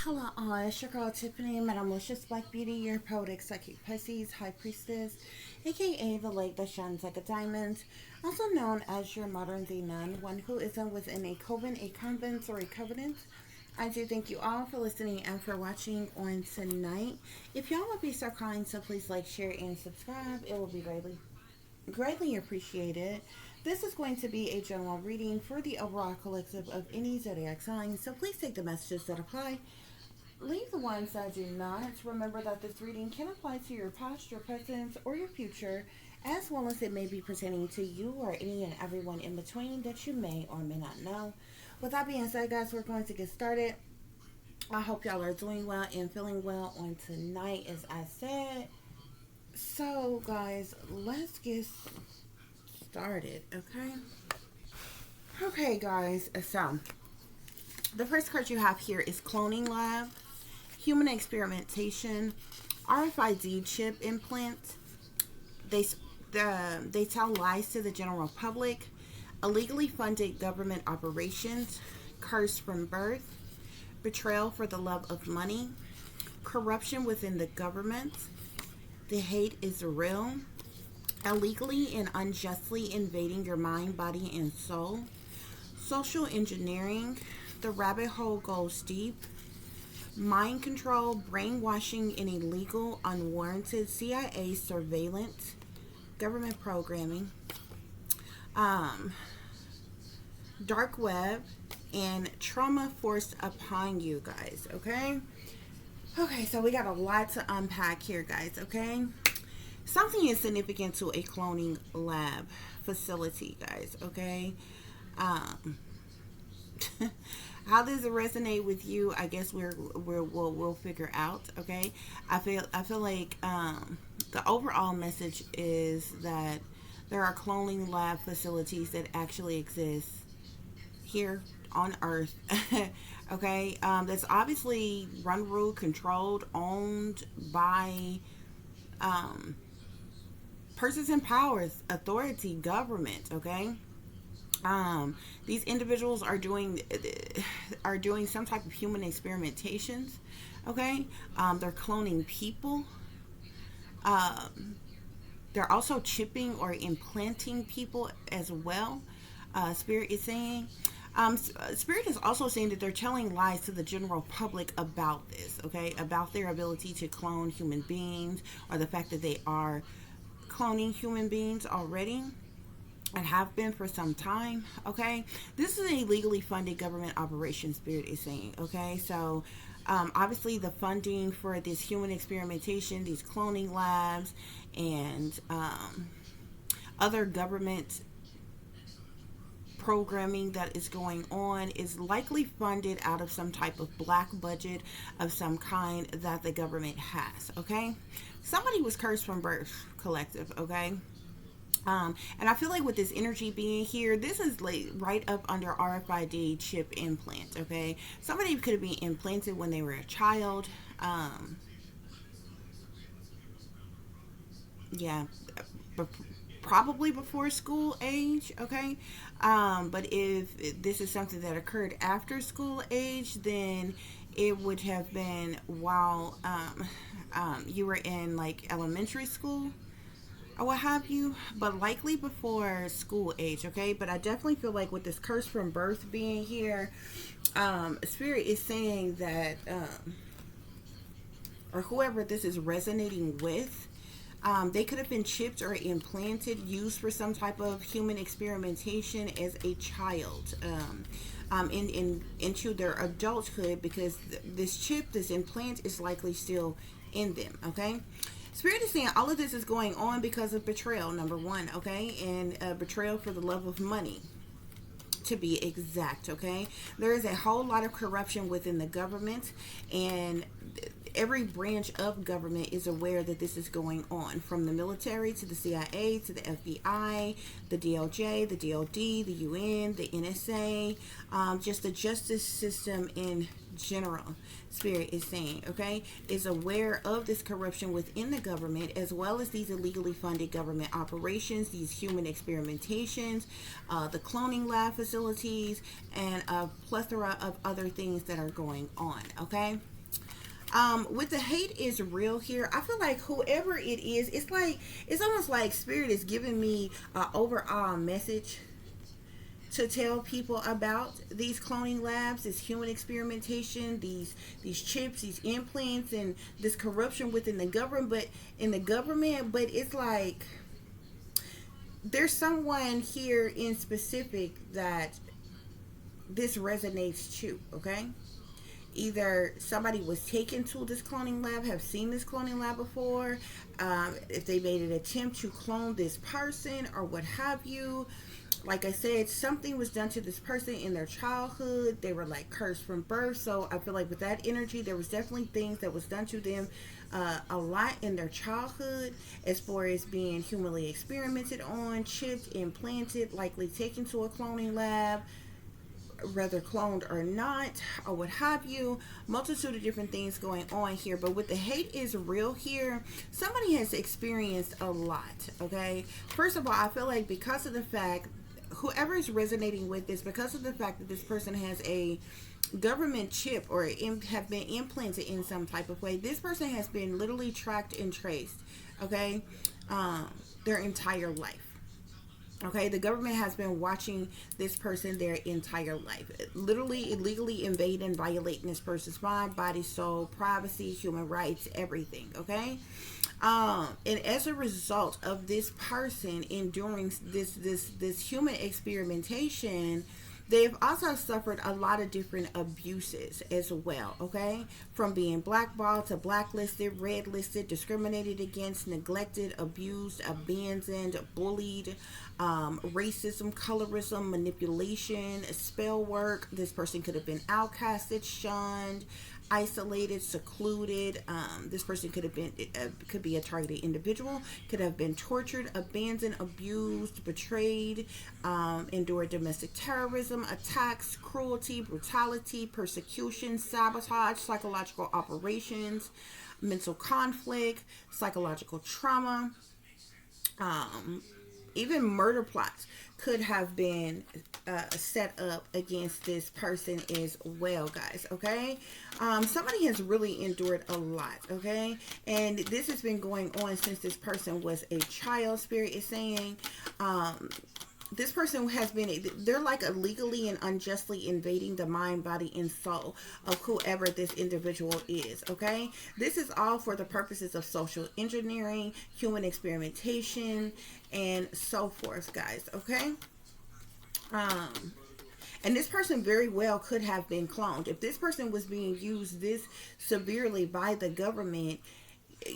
Hello all, it's your girl Tiffany, Metamorphosis Black Beauty, your poetic psychic Pisces, High Priestess, aka the lake that shines like a diamond, also known as your modern day nun, one who isn't within a coven, a convent, or a covenant. I do thank you all for listening and for watching on tonight. If y'all would be so kind, so please like, share, and subscribe. It will be greatly appreciated. This is going to be a general reading for the overall collective of any zodiac sign, so please take the messages that apply. Leave the ones that do not. Remember that this reading can apply to your past, your present, or your future, as well as it may be pertaining to you or any and everyone in between that you may or may not know. With that being said, guys, we're going to get started. I hope y'all are doing well and feeling well on tonight, as I said. So, guys, let's get started, okay? Okay, guys, so the first card you have here is Cloning Lab, Human Experimentation, RFID chip implant. They tell lies to the general public, illegally funded government operations, curse from birth, betrayal for the love of money, corruption within the government, the hate is real, illegally and unjustly invading your mind, body, and soul, social engineering, the rabbit hole goes deep, mind control, brainwashing, and illegal, unwarranted CIA surveillance, government programming, dark web, and trauma forced upon you guys, okay? Okay, so we got a lot to unpack here, guys, okay? Something is significant to a cloning lab facility, guys, okay? How does it resonate with you? I guess we'll figure out. Okay, I feel like the overall message is that there are cloning lab facilities that actually exist here on Earth. Okay, that's obviously run, ruled, controlled, owned by persons in powers, authority, government. Okay. These individuals are doing some type of human experimentations. Okay, they're cloning people. They're also chipping or implanting people as well. Spirit is saying. Spirit is also saying that they're telling lies to the general public about this. Okay, about their ability to clone human beings, or the fact that they are cloning human beings already and have been for some time. Okay, this is a legally funded government operation, Spirit is saying. Okay, so obviously the funding for this human experimentation, these cloning labs, and other government programming that is going on is likely funded out of some type of black budget of some kind that the government has. Okay, somebody was cursed from birth, collective. Okay. And I feel like with this energy being here, this is like right up under RFID chip implant. Okay, somebody could have been implanted when they were a child. Yeah, probably before school age. Okay, but if this is something that occurred after school age, then it would have been while you were in like elementary school or what have you, but likely before school age. Okay, but I definitely feel like with this curse from birth being here, Spirit is saying that or whoever this is resonating with, they could have been chipped or implanted, used for some type of human experimentation as a child, into their adulthood, because this chip, this implant, is likely still in them. Okay, Spirit is saying all of this is going on because of betrayal, number one. Okay, and betrayal for the love of money, to be exact. Okay, there is a whole lot of corruption within the government, and every branch of government is aware that this is going on, from the military to the CIA to the FBI, the DOJ, the DOD, the UN, the NSA, just the justice system in general. Spirit is saying, okay, is aware of this corruption within the government, as well as these illegally funded government operations, these human experimentations, the cloning lab facilities, and a plethora of other things that are going on, okay? With the hate is real here, I feel like whoever it is, it's almost like Spirit is giving me an overall message to tell people about these cloning labs, this human experimentation, these chips, these implants, and this corruption within the government. But it's like there's someone here in specific that this resonates to. Okay, either somebody was taken to this cloning lab, have seen this cloning lab before, if they made an attempt to clone this person or what have you. Like I said, something was done to this person in their childhood. They were like cursed from birth. So I feel like with that energy, there was definitely things that was done to them a lot in their childhood, as far as being humanly experimented on, chipped, implanted, likely taken to a cloning lab, whether cloned or not, or what have you. Multitude of different things going on here. But with the hate is real here, somebody has experienced a lot. Okay, first of all, I feel like because of the fact, whoever is resonating with this, because of the fact that this person has a government chip or have been implanted in some type of way, this person has been literally tracked and traced, okay, their entire life. Okay, the government has been watching this person their entire life, literally illegally invading and violating this person's mind, body, soul, privacy, human rights, everything. Okay, and as a result of this person enduring this human experimentation, they've also suffered a lot of different abuses as well, okay? From being blackballed to blacklisted, red listed, discriminated against, neglected, abused, abandoned, bullied, racism, colorism, manipulation, spell work. This person could have been outcasted, shunned, isolated, secluded. This person could have been, could be a targeted individual, could have been tortured, abandoned, abused, betrayed, endured domestic terrorism, attacks, cruelty, brutality, persecution, sabotage, psychological operations, mental conflict, psychological trauma, even murder plots could have been set up against this person as well, guys. Okay, somebody has really endured a lot. Okay, and this has been going on since this person was a child. Spirit is saying this person has been, they're like illegally and unjustly invading the mind, body, and soul of whoever this individual is. Okay, this is all for the purposes of social engineering, human experimentation, and so forth, guys. Okay, and this person very well could have been cloned. If this person was being used this severely by the government,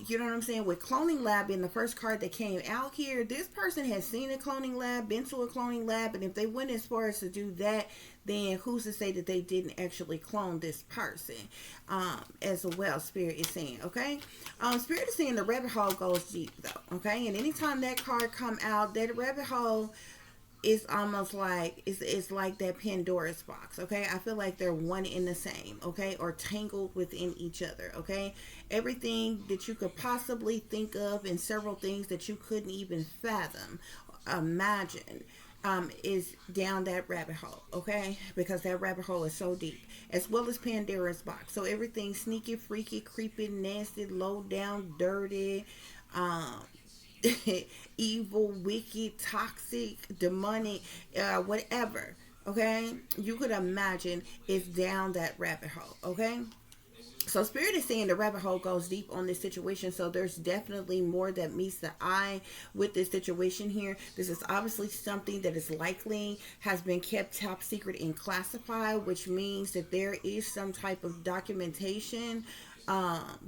you know what I'm saying? With cloning lab in the first card that came out here, this person has seen a cloning lab, been to a cloning lab, and if they went as far as to do that, then who's to say that they didn't actually clone this person as well? Spirit is saying, okay? Spirit is saying the rabbit hole goes deep, though, okay? And anytime that card come out, that rabbit hole, it's almost like it's like that Pandora's box. Okay, I feel like they're one in the same, okay, or tangled within each other. Okay, everything that you could possibly think of and several things that you couldn't even fathom, imagine, is down that rabbit hole. Okay, because that rabbit hole is so deep, as well as Pandora's box. So everything sneaky, freaky, creepy, nasty, low down, dirty, evil, wicked, toxic, demonic, whatever, okay, you could imagine is down that rabbit hole. Okay, so Spirit is saying the rabbit hole goes deep on this situation, so there's definitely more that meets the eye with this situation here. This is obviously something that is likely has been kept top secret and classified, which means that there is some type of documentation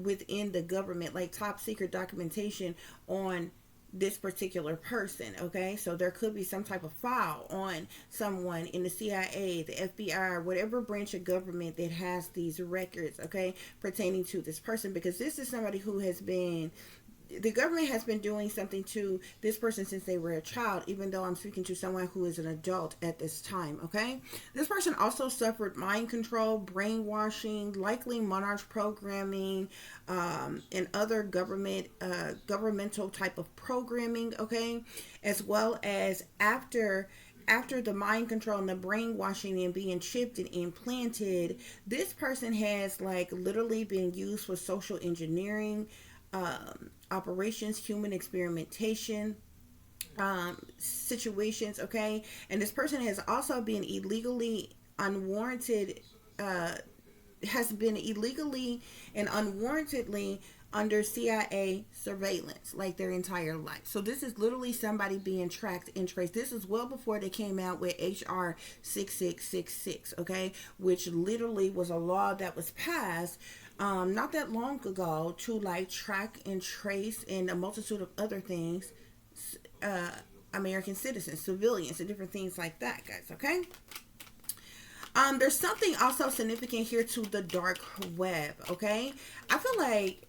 within the government, like top secret documentation on this particular person. Okay, so there could be some type of file on someone in the CIA, the FBI, whatever branch of government that has these records, okay, pertaining to this person, because this is somebody who has been, the government has been doing something to this person since they were a child, even though I'm speaking to someone who is an adult at this time. Okay, this person also suffered mind control, brainwashing, likely monarch programming, and other governmental type of programming. Okay, as well as after the mind control and the brainwashing and being chipped and implanted, this person has like literally been used for social engineering, operations, human experimentation, situations. Okay, and this person has also been illegally unwarranted, has been illegally and unwarrantedly under CIA surveillance like their entire life. So this is literally somebody being tracked and traced. This is well before they came out with HR 6666, okay, which literally was a law that was passed not that long ago to like track and trace and a multitude of other things, American citizens, civilians, and different things like that, guys. Okay. There's something also significant here to the dark web. Okay, I feel like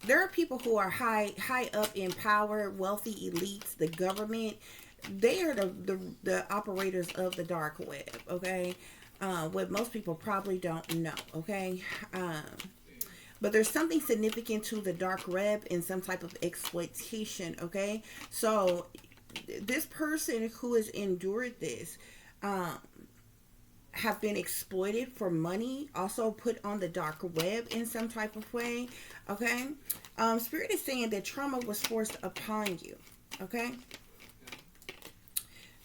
there are people who are high up in power, wealthy elites, the government. They are the operators of the dark web. Okay, what most people probably don't know. Okay, but there's something significant to the dark web and some type of exploitation. Okay, so this person who has endured this, have been exploited for money, also put on the dark web in some type of way. Okay, Spirit is saying that trauma was forced upon you. Okay,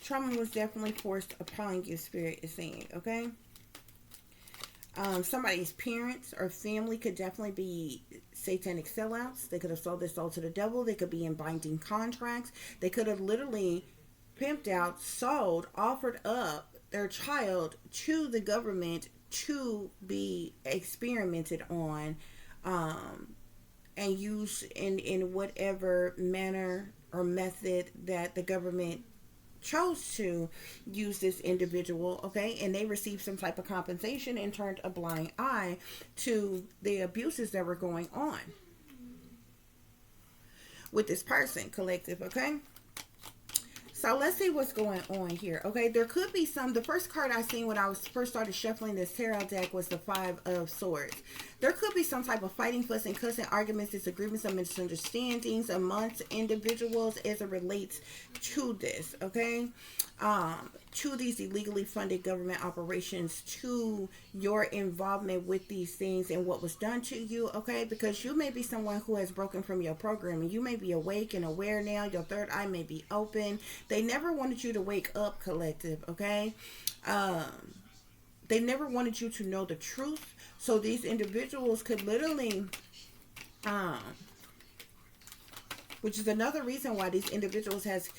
trauma was definitely forced upon you, Spirit is saying. Okay, somebody's parents or family could definitely be satanic sellouts. They could have sold their soul to the devil. They could be in binding contracts. They could have literally pimped out, sold, offered up their child to the government to be experimented on, and used in whatever manner or method that the government chose to use this individual. Okay, and they received some type of compensation and turned a blind eye to the abuses that were going on with this person, collective. Okay, so let's see what's going on here. Okay, there could be some, the first card I seen when I was first started shuffling this tarot deck was the Five of Swords. There could be some type of fighting, fussing, cussing, arguments, disagreements, and misunderstandings amongst individuals as it relates to this. Okay, to these illegally funded government operations, to your involvement with these things and what was done to you. Okay, because you may be someone who has broken from your programming. You may be awake and aware now. Your third eye may be open. They never wanted you to wake up, collective. Okay, they never wanted you to know the truth. So these individuals could literally, which is another reason why these individuals has,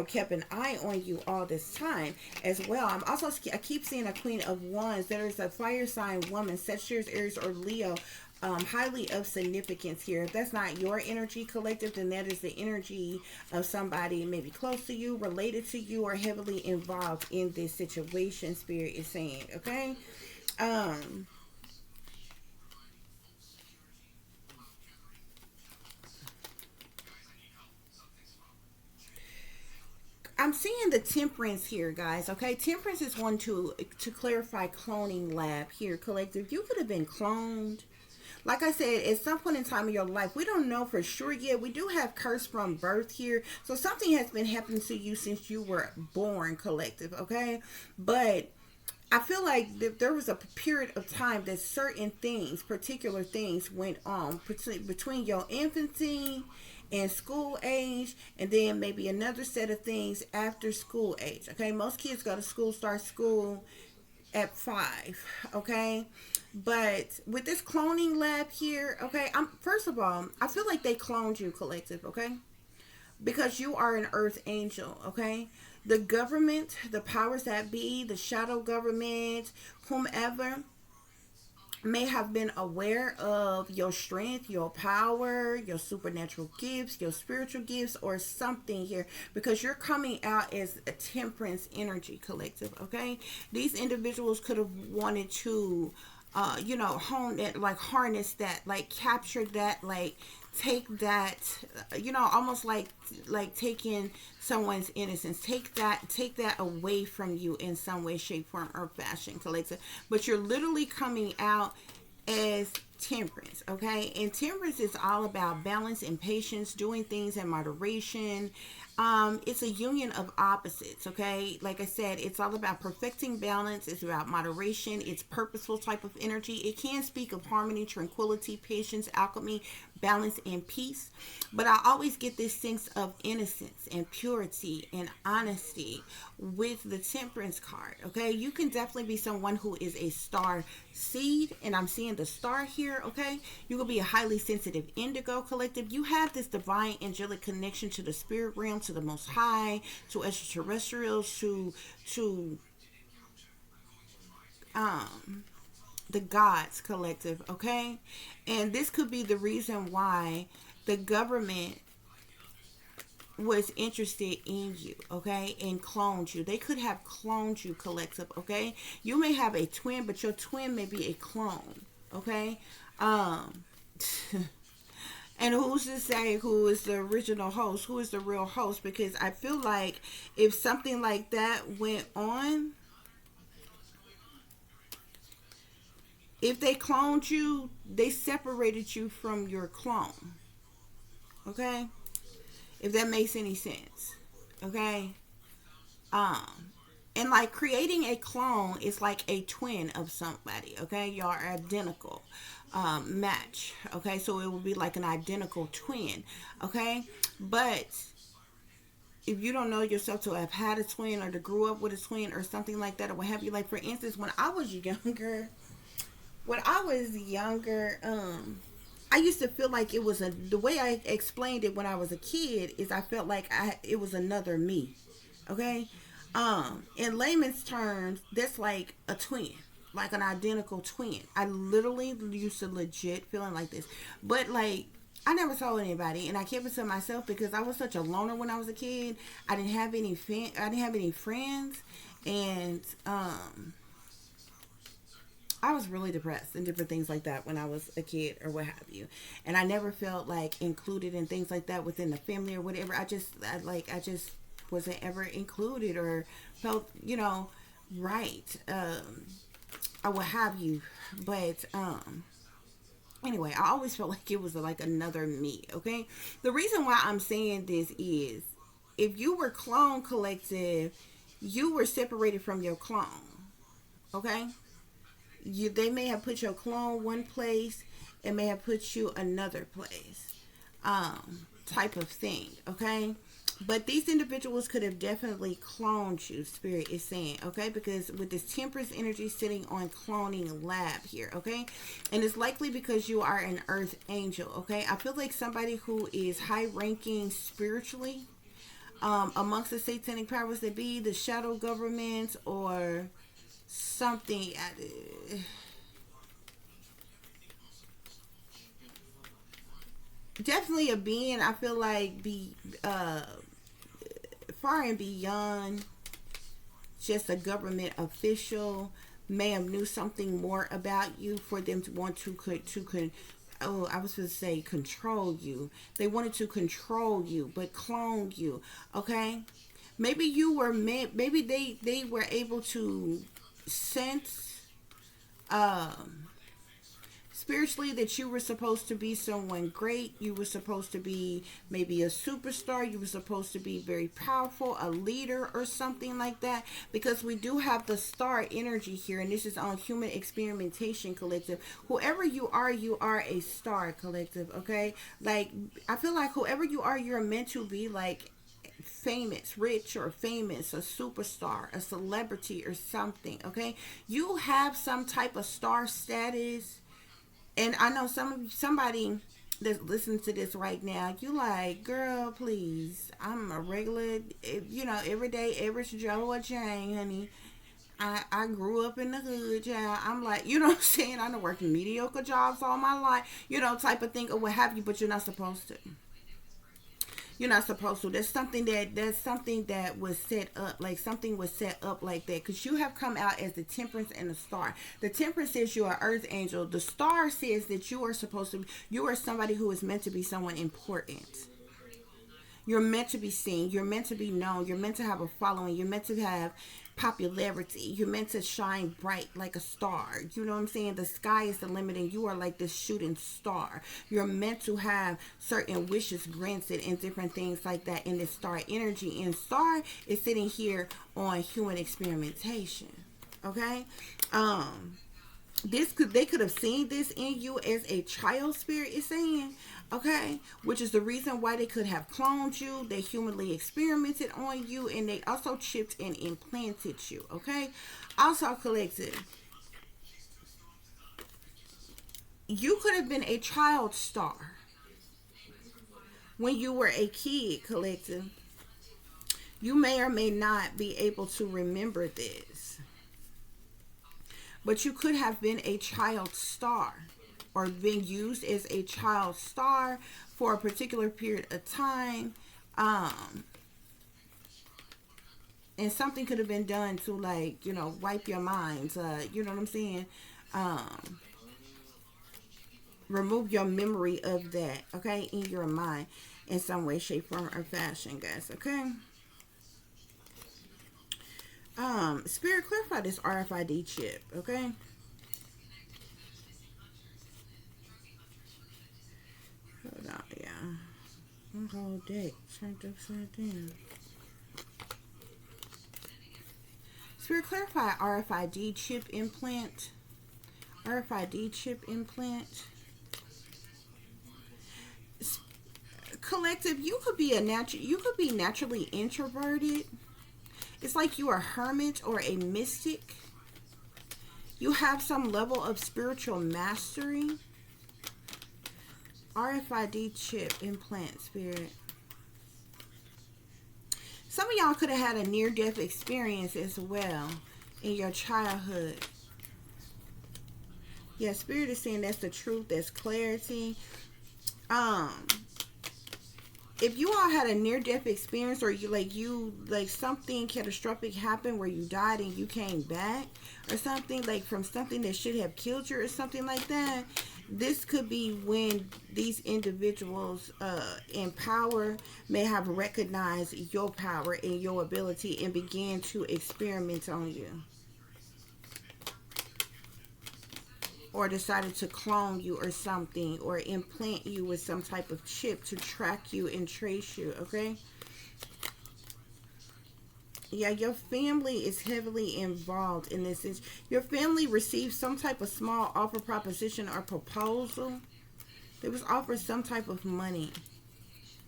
kept an eye on you all this time as well. I keep seeing a Queen of Wands. There is a fire sign woman, Sagittarius, Aries, or Leo, highly of significance here. If that's not your energy, collective, then that is the energy of somebody maybe close to you, related to you, or heavily involved in this situation, Spirit is saying. Okay, I'm seeing the Temperance here, guys. Okay, Temperance is one to clarify cloning lab here, collective. You could have been cloned. Like I said, at some point in time in your life, we don't know for sure yet. We do have curse from birth here. So something has been happening to you since you were born, collective. Okay, but I feel like there was a period of time that certain things, particular things, went on between your infancy and school age, and then maybe another set of things after school age. Okay, most kids go to school, start school at 5. Okay, but with this cloning lab here, okay, first of all, I feel like they cloned you, collective. Okay, because you are an earth angel. Okay, the government, the powers that be, the shadow government, whomever, may have been aware of your strength, your power, your supernatural gifts, your spiritual gifts, or something here, because you're coming out as a temperance energy collective. Okay, these individuals could have wanted to hone that, like harness that, like capture that, like take that, almost like taking someone's innocence, take that away from you in some way, shape, form, or fashion, collective. But you're literally coming out as temperance. Okay, and temperance is all about balance and patience, doing things in moderation. It's a union of opposites. Okay, like I said, it's all about perfecting balance. It's about moderation. It's purposeful type of energy. It can speak of harmony, tranquility, patience, alchemy, balance, and peace. But I always get this sense of innocence and purity and honesty with the temperance card. Okay, you can definitely be someone who is a star seed, and I'm seeing the star here. Okay, you will be a highly sensitive indigo collective. You have this divine angelic connection to the spirit realm, to the most high, to extraterrestrials, to um the gods, collective. Okay, and this could be the reason why the government was interested in you. Okay, and cloned you. They could have cloned you, collective. Okay, you may have a twin, but your twin may be a clone. Okay, um and who's to say who is the original host, who is the real host? Because I feel like if something like that went on, if they cloned you, they separated you from your clone. Okay, if that makes any sense. Okay, um and like creating a clone is like a twin of somebody. Okay, y'all are identical, match. Okay, so it would be like an identical twin. Okay, but if you don't know yourself to have had a twin, or to grew up with a twin, or something like that, or what have you, like for instance, when I was younger, I used to feel like it was the way I explained it when I was a kid is I felt like it was another me. Okay, in layman's terms, that's like a twin, like an identical twin. I literally used to legit feeling like this, but like I never told anybody, and I kept it to myself because I was such a loner when I was a kid. I didn't have any friends, and I was really depressed and different things like that when I was a kid or what have you. And I never felt like included in things like that within the family or whatever. I just wasn't ever included or felt, right. Or what have you. But anyway, I always felt like it was like another me, okay? The reason why I'm saying this is if you were clone collective, you were separated from your clone, okay? They may have put your clone one place and may have put you another place, type of thing. Okay, but these individuals could have definitely cloned you, spirit is saying. Okay, because with this temperance energy sitting on cloning lab here. Okay, and it's likely because you are an earth angel. Okay, I feel like somebody who is high ranking spiritually, amongst the satanic powers that be, the shadow governments, or something. Definitely a being. I feel like be far and beyond just a government official. May have knew something more about you for them to want oh, I was going to say control you. They wanted to control you, but clone you. Okay, maybe you were meant. Maybe they were able to sense, spiritually, that you were supposed to be someone great. You were supposed to be maybe a superstar. You were supposed to be very powerful, a leader or something like that, because we do have the star energy here, and this is on human experimentation collective. Whoever you are a star collective. Okay, like I feel like whoever you are, you're meant to be like famous, rich or famous, a superstar, a celebrity or something. Okay, you have some type of star status. And I know somebody that's listening to this right now, you like, girl, please, I'm a regular, everyday average Joe or Jane, honey. I grew up in the hood, yeah. I'm like, you know what I'm saying? I done worked mediocre jobs all my life, you know, type of thing or what have you, but you're not supposed to. You're not supposed to. That's something that was set up, like something was set up like that. Because you have come out as the temperance and the star. The temperance says you are earth angel. The star says that you are supposed to, you are somebody who is meant to be someone important. You're meant to be seen. You're meant to be known. You're meant to have a following. You're meant to have popularity. You're meant to shine bright like a star. You know what I'm saying? The sky is the limit and you are like this shooting star. You're meant to have certain wishes granted and different things like that in this star energy. And star is sitting here on human experimentation. Okay? They could have seen this in you as a child, spirit is saying, okay, which is the reason why they could have cloned you. They humanly experimented on you, and they also chipped and implanted you. Okay, also collective, you could have been a child star when you were a kid. Collective, you may or may not be able to remember this, but you could have been a child star or been used as a child star for a particular period of time. And something could have been done to, like, you know, wipe your minds, you know what I'm saying? Remove your memory of that, okay, in your mind in some way, shape, form, or fashion, guys, okay? Spirit, clarify this RFID chip, okay? Hold on, yeah. The whole deck turned upside down. Spirit, clarify RFID chip implant. RFID chip implant. Collective, you could be naturally introverted. It's like you are a hermit or a mystic. You have some level of spiritual mastery. RFID chip implant, spirit. Some of y'all could have had a near-death experience as well in your childhood. Yeah, spirit is saying that's the truth, that's clarity. If you all had a near-death experience, or you something catastrophic happened where you died and you came back, or something like from something that should have killed you or something like that, this could be when these individuals in power may have recognized your power and your ability and began to experiment on you. Or decided to clone you or something, or implant you with some type of chip to track you and trace you, okay? Yeah, your family is heavily involved in this. Your family received some type of small offer, proposition, or proposal. They was offered some type of money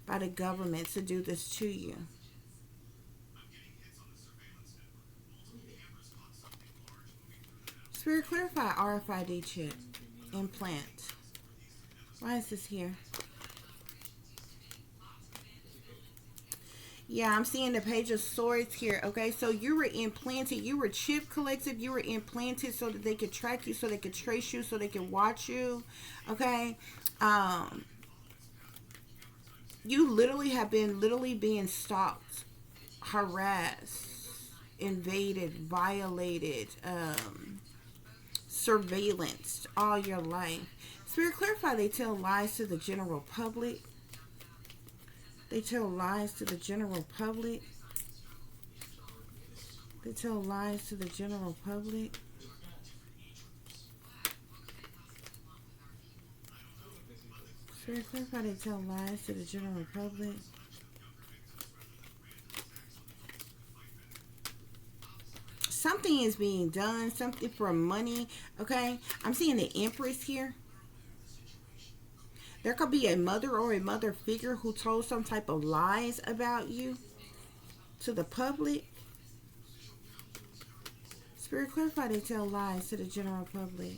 by the government to do this to you. Spirit, clarify RFID chip implant. Why is this here? Yeah, I'm seeing the Page of Swords here. Okay, so you were implanted. You were chip, collective. You were implanted so that they could track you, so they could trace you, so they could watch you. Okay. You literally have been being stalked, harassed, invaded, violated, surveillanced all your life. Spirit, clarify they tell lies to the general public. They tell lies to the general public. They tell lies to the general public. Spirit, clarify they tell lies to the general public. Something is being done, something for money, okay? I'm seeing the Empress here. There could be a mother or a mother figure who told some type of lies about you to the public. Spirit, clarify they tell lies to the general public.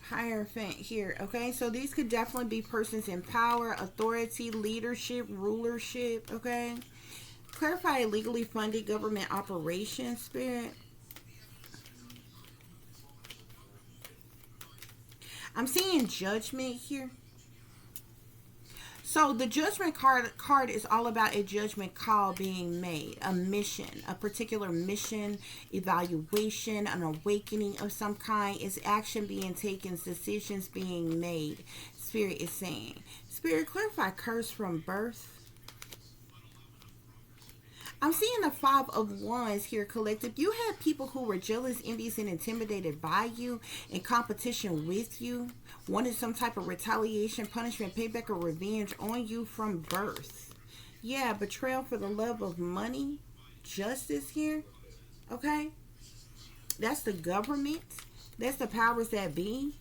Hierophant here, okay? So these could definitely be persons in power, authority, leadership, rulership, okay? Clarify illegally funded government operations, Spirit. I'm seeing judgment here. So the judgment card is all about a judgment call being made, a mission, a particular mission, evaluation, an awakening of some kind. Is action being taken, decisions being made. Spirit is saying. Spirit, clarify curse from birth. I'm seeing the Five of Wands here, collective. You had people who were jealous, envious, and intimidated by you, in competition with you, wanted some type of retaliation, punishment, payback, or revenge on you from birth. Yeah, betrayal for the love of money, justice here, okay? That's the government. That's the powers that be.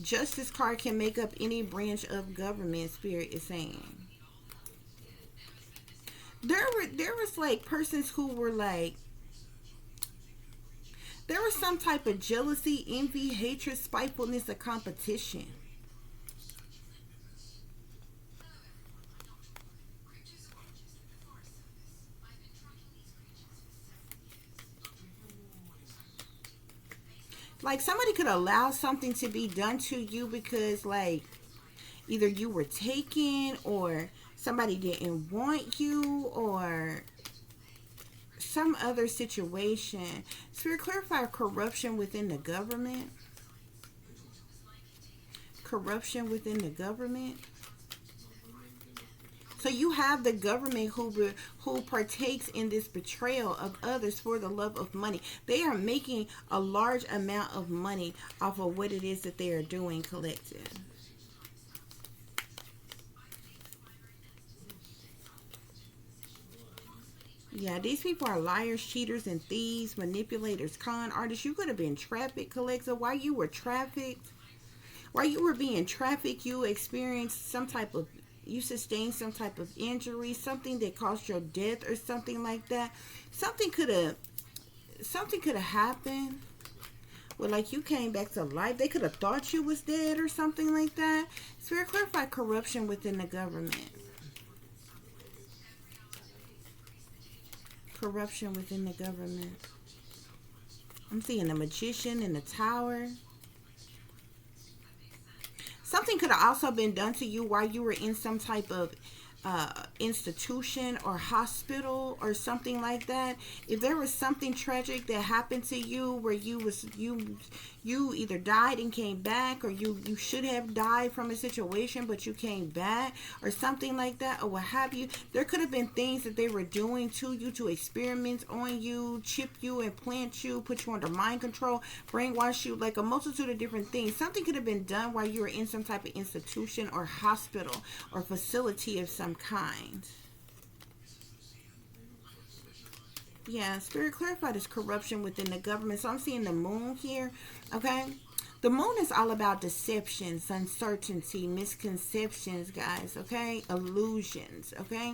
Justice card can make up any branch of government, Spirit is saying. There was like persons who were like, there was some type of jealousy, envy, hatred, spitefulness, or competition. Like somebody could allow something to be done to you because like either you were taken or somebody didn't want you or some other situation. Spirit, clarify corruption within the government. Corruption within the government. So you have the government who partakes in this betrayal of others for the love of money. They are making a large amount of money off of what it is that they are doing, collective. Yeah, these people are liars, cheaters, and thieves, manipulators, con artists. You could have been trafficked, collective. While you were trafficked, while you were being trafficked, you experienced some type of, you sustained some type of injury, something that caused your death or something like that. Something could have happened. Well, like you came back to life. They could have thought you was dead or something like that. Spirit, clarify corruption within the government. Corruption within the government. I'm seeing a magician in the tower. Something could have also been done to you while you were in some type of institution or hospital or something like that. If there was something tragic that happened to you where you either died and came back, or you should have died from a situation but you came back or something like that, or what have you, there could have been things that they were doing to you to experiment on you, chip you, implant you, put you under mind control, brainwash you, like a multitude of different things. Something could have been done while you were in some type of institution or hospital or facility of some kind. Yeah, Spirit, clarify this corruption within the government. So I'm seeing the moon here, okay? The moon is all about deceptions, uncertainty, misconceptions, guys, okay? Illusions, okay?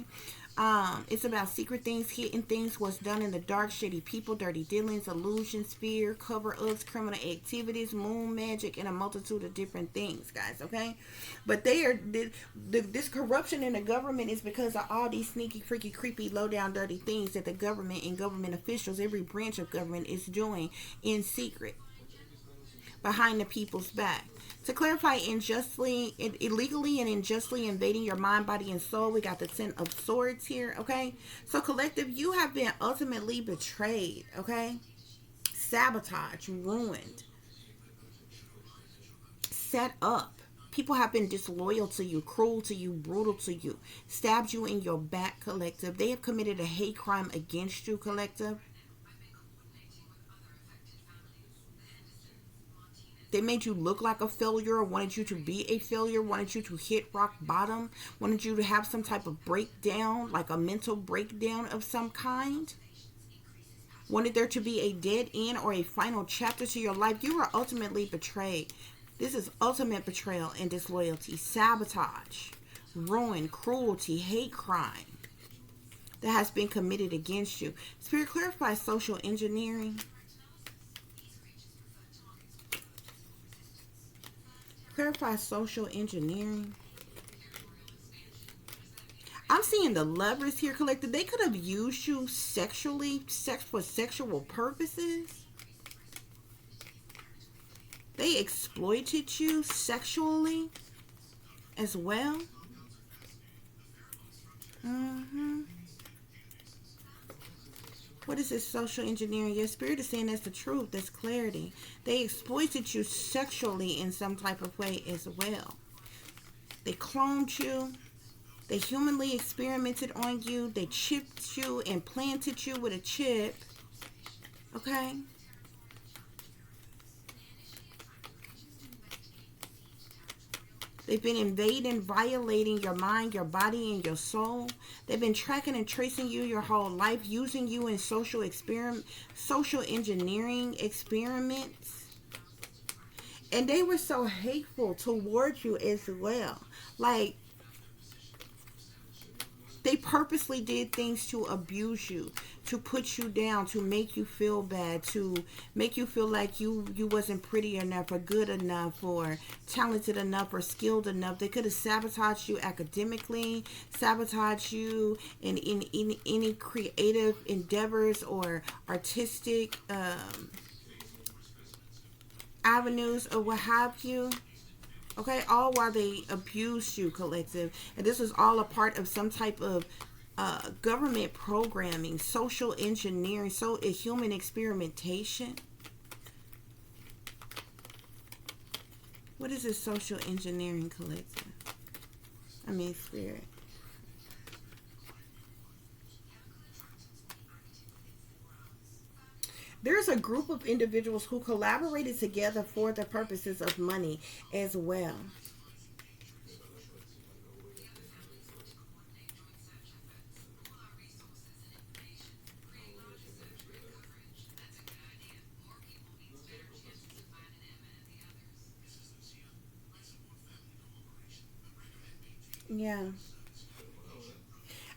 It's about secret things, hidden things, what's done in the dark, shady people, dirty dealings, illusions, fear, cover-ups, criminal activities, moon magic, and a multitude of different things, guys, okay? But this corruption in the government is because of all these sneaky, freaky, creepy, low-down, dirty things that the government and government officials, every branch of government is doing in secret, behind the people's back. To clarify, illegally and unjustly invading your mind, body, and soul. We got the Ten of Swords here, okay? So, collective, you have been ultimately betrayed, okay? Sabotaged, ruined, set up. People have been disloyal to you, cruel to you, brutal to you, stabbed you in your back, collective. They have committed a hate crime against you, collective. They made you look like a failure, wanted you to be a failure, wanted you to hit rock bottom, wanted you to have some type of breakdown, like a mental breakdown of some kind. Wanted there to be a dead end or a final chapter to your life. You were ultimately betrayed. This is ultimate betrayal and disloyalty, sabotage, ruin, cruelty, hate crime that has been committed against you. Spirit, clarify social engineering. Clarify social engineering. I'm seeing the lovers here, collective. They could have used you sexually, for sexual purposes. They exploited you sexually as well. Mm-hmm. What is this social engineering? Your spirit is saying that's the truth. That's clarity. They exploited you sexually in some type of way as well. They cloned you. They humanly experimented on you. They chipped you, implanted you with a chip. Okay? They've been invading, violating your mind, your body, and your soul. They've been tracking and tracing you your whole life, using you in social engineering experiments. And they were so hateful towards you as well. Like, they purposely did things to abuse you, to put you down, to make you feel bad, to make you feel like you wasn't pretty enough or good enough or talented enough or skilled enough. They could have sabotaged you academically, sabotaged you in any creative endeavors or artistic avenues or what have you. Okay, all while they abused you, collective. And this was all a part of some type of government programming, social engineering, so a human experimentation. What is this social engineering, collective? I mean, spirit. There's a group of individuals who collaborated together for the purposes of money as well. Yeah.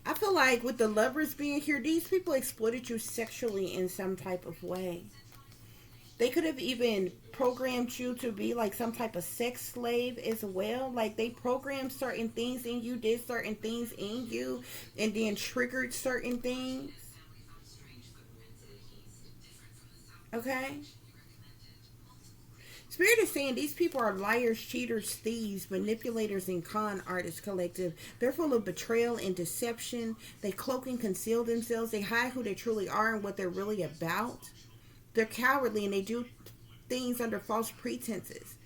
I feel like with the lovers being here, these people exploited you sexually in some type of way. They could have even programmed you to be like some type of sex slave as well. Like they programmed certain things in you, did certain things in you, and then triggered certain things. Okay? Spirit is saying these people are liars, cheaters, thieves, manipulators, and con artists, collective. They're full of betrayal and deception. They cloak and conceal themselves. They hide who they truly are and what they're really about. They're cowardly and they do things under false pretenses.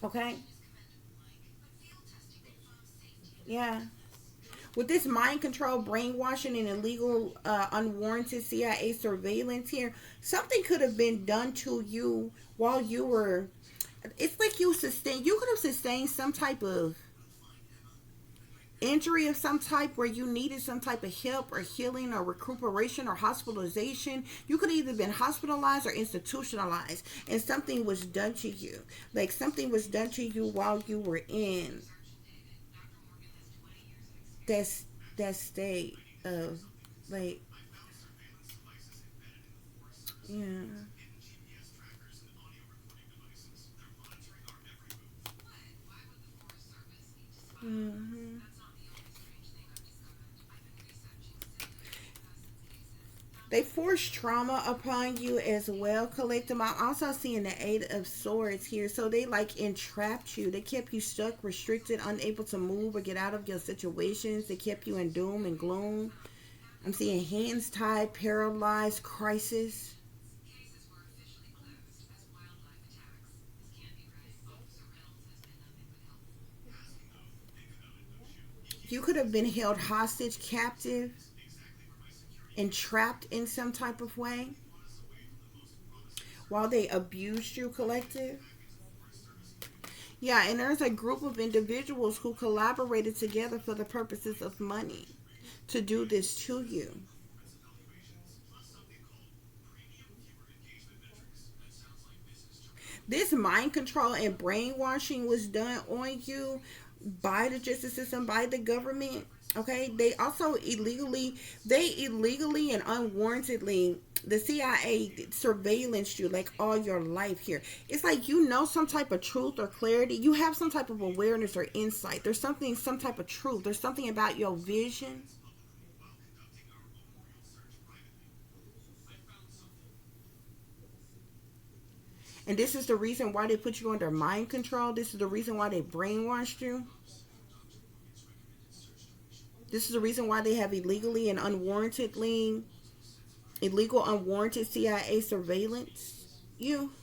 Okay? Yeah. With this mind control, brainwashing, and illegal, unwarranted CIA surveillance here, something could have been done to you while you were. It's like you could have sustained some type of injury of some type where you needed some type of help or healing or recuperation or hospitalization. You could have either been hospitalized or institutionalized, and something was done to you. Like something was done to you while you were in that that state of like, yeah. Hmm. They force trauma upon you as well, collective. I'm also seeing the Eight of Swords here. So they like entrapped you. They kept you stuck, restricted, unable to move or get out of your situations. They kept you in doom and gloom. I'm seeing hands tied, paralyzed, crisis. You could have been held hostage, captive, and trapped in some type of way while they abused you, collective. Yeah, and there's a group of individuals who collaborated together for the purposes of money to do this to you. This mind control and brainwashing was done on you by the justice system, by the government. Okay, they illegally and unwarrantedly, the CIA surveillance you like all your life here. It's like you know some type of truth or clarity. You have some type of awareness or insight. There's something, some type of truth. There's something about your vision. And this is the reason why they put you under mind control. This is the reason why they brainwashed you. This is the reason why they have illegally and unwarrantedly, illegal, unwarranted CIA surveillance you.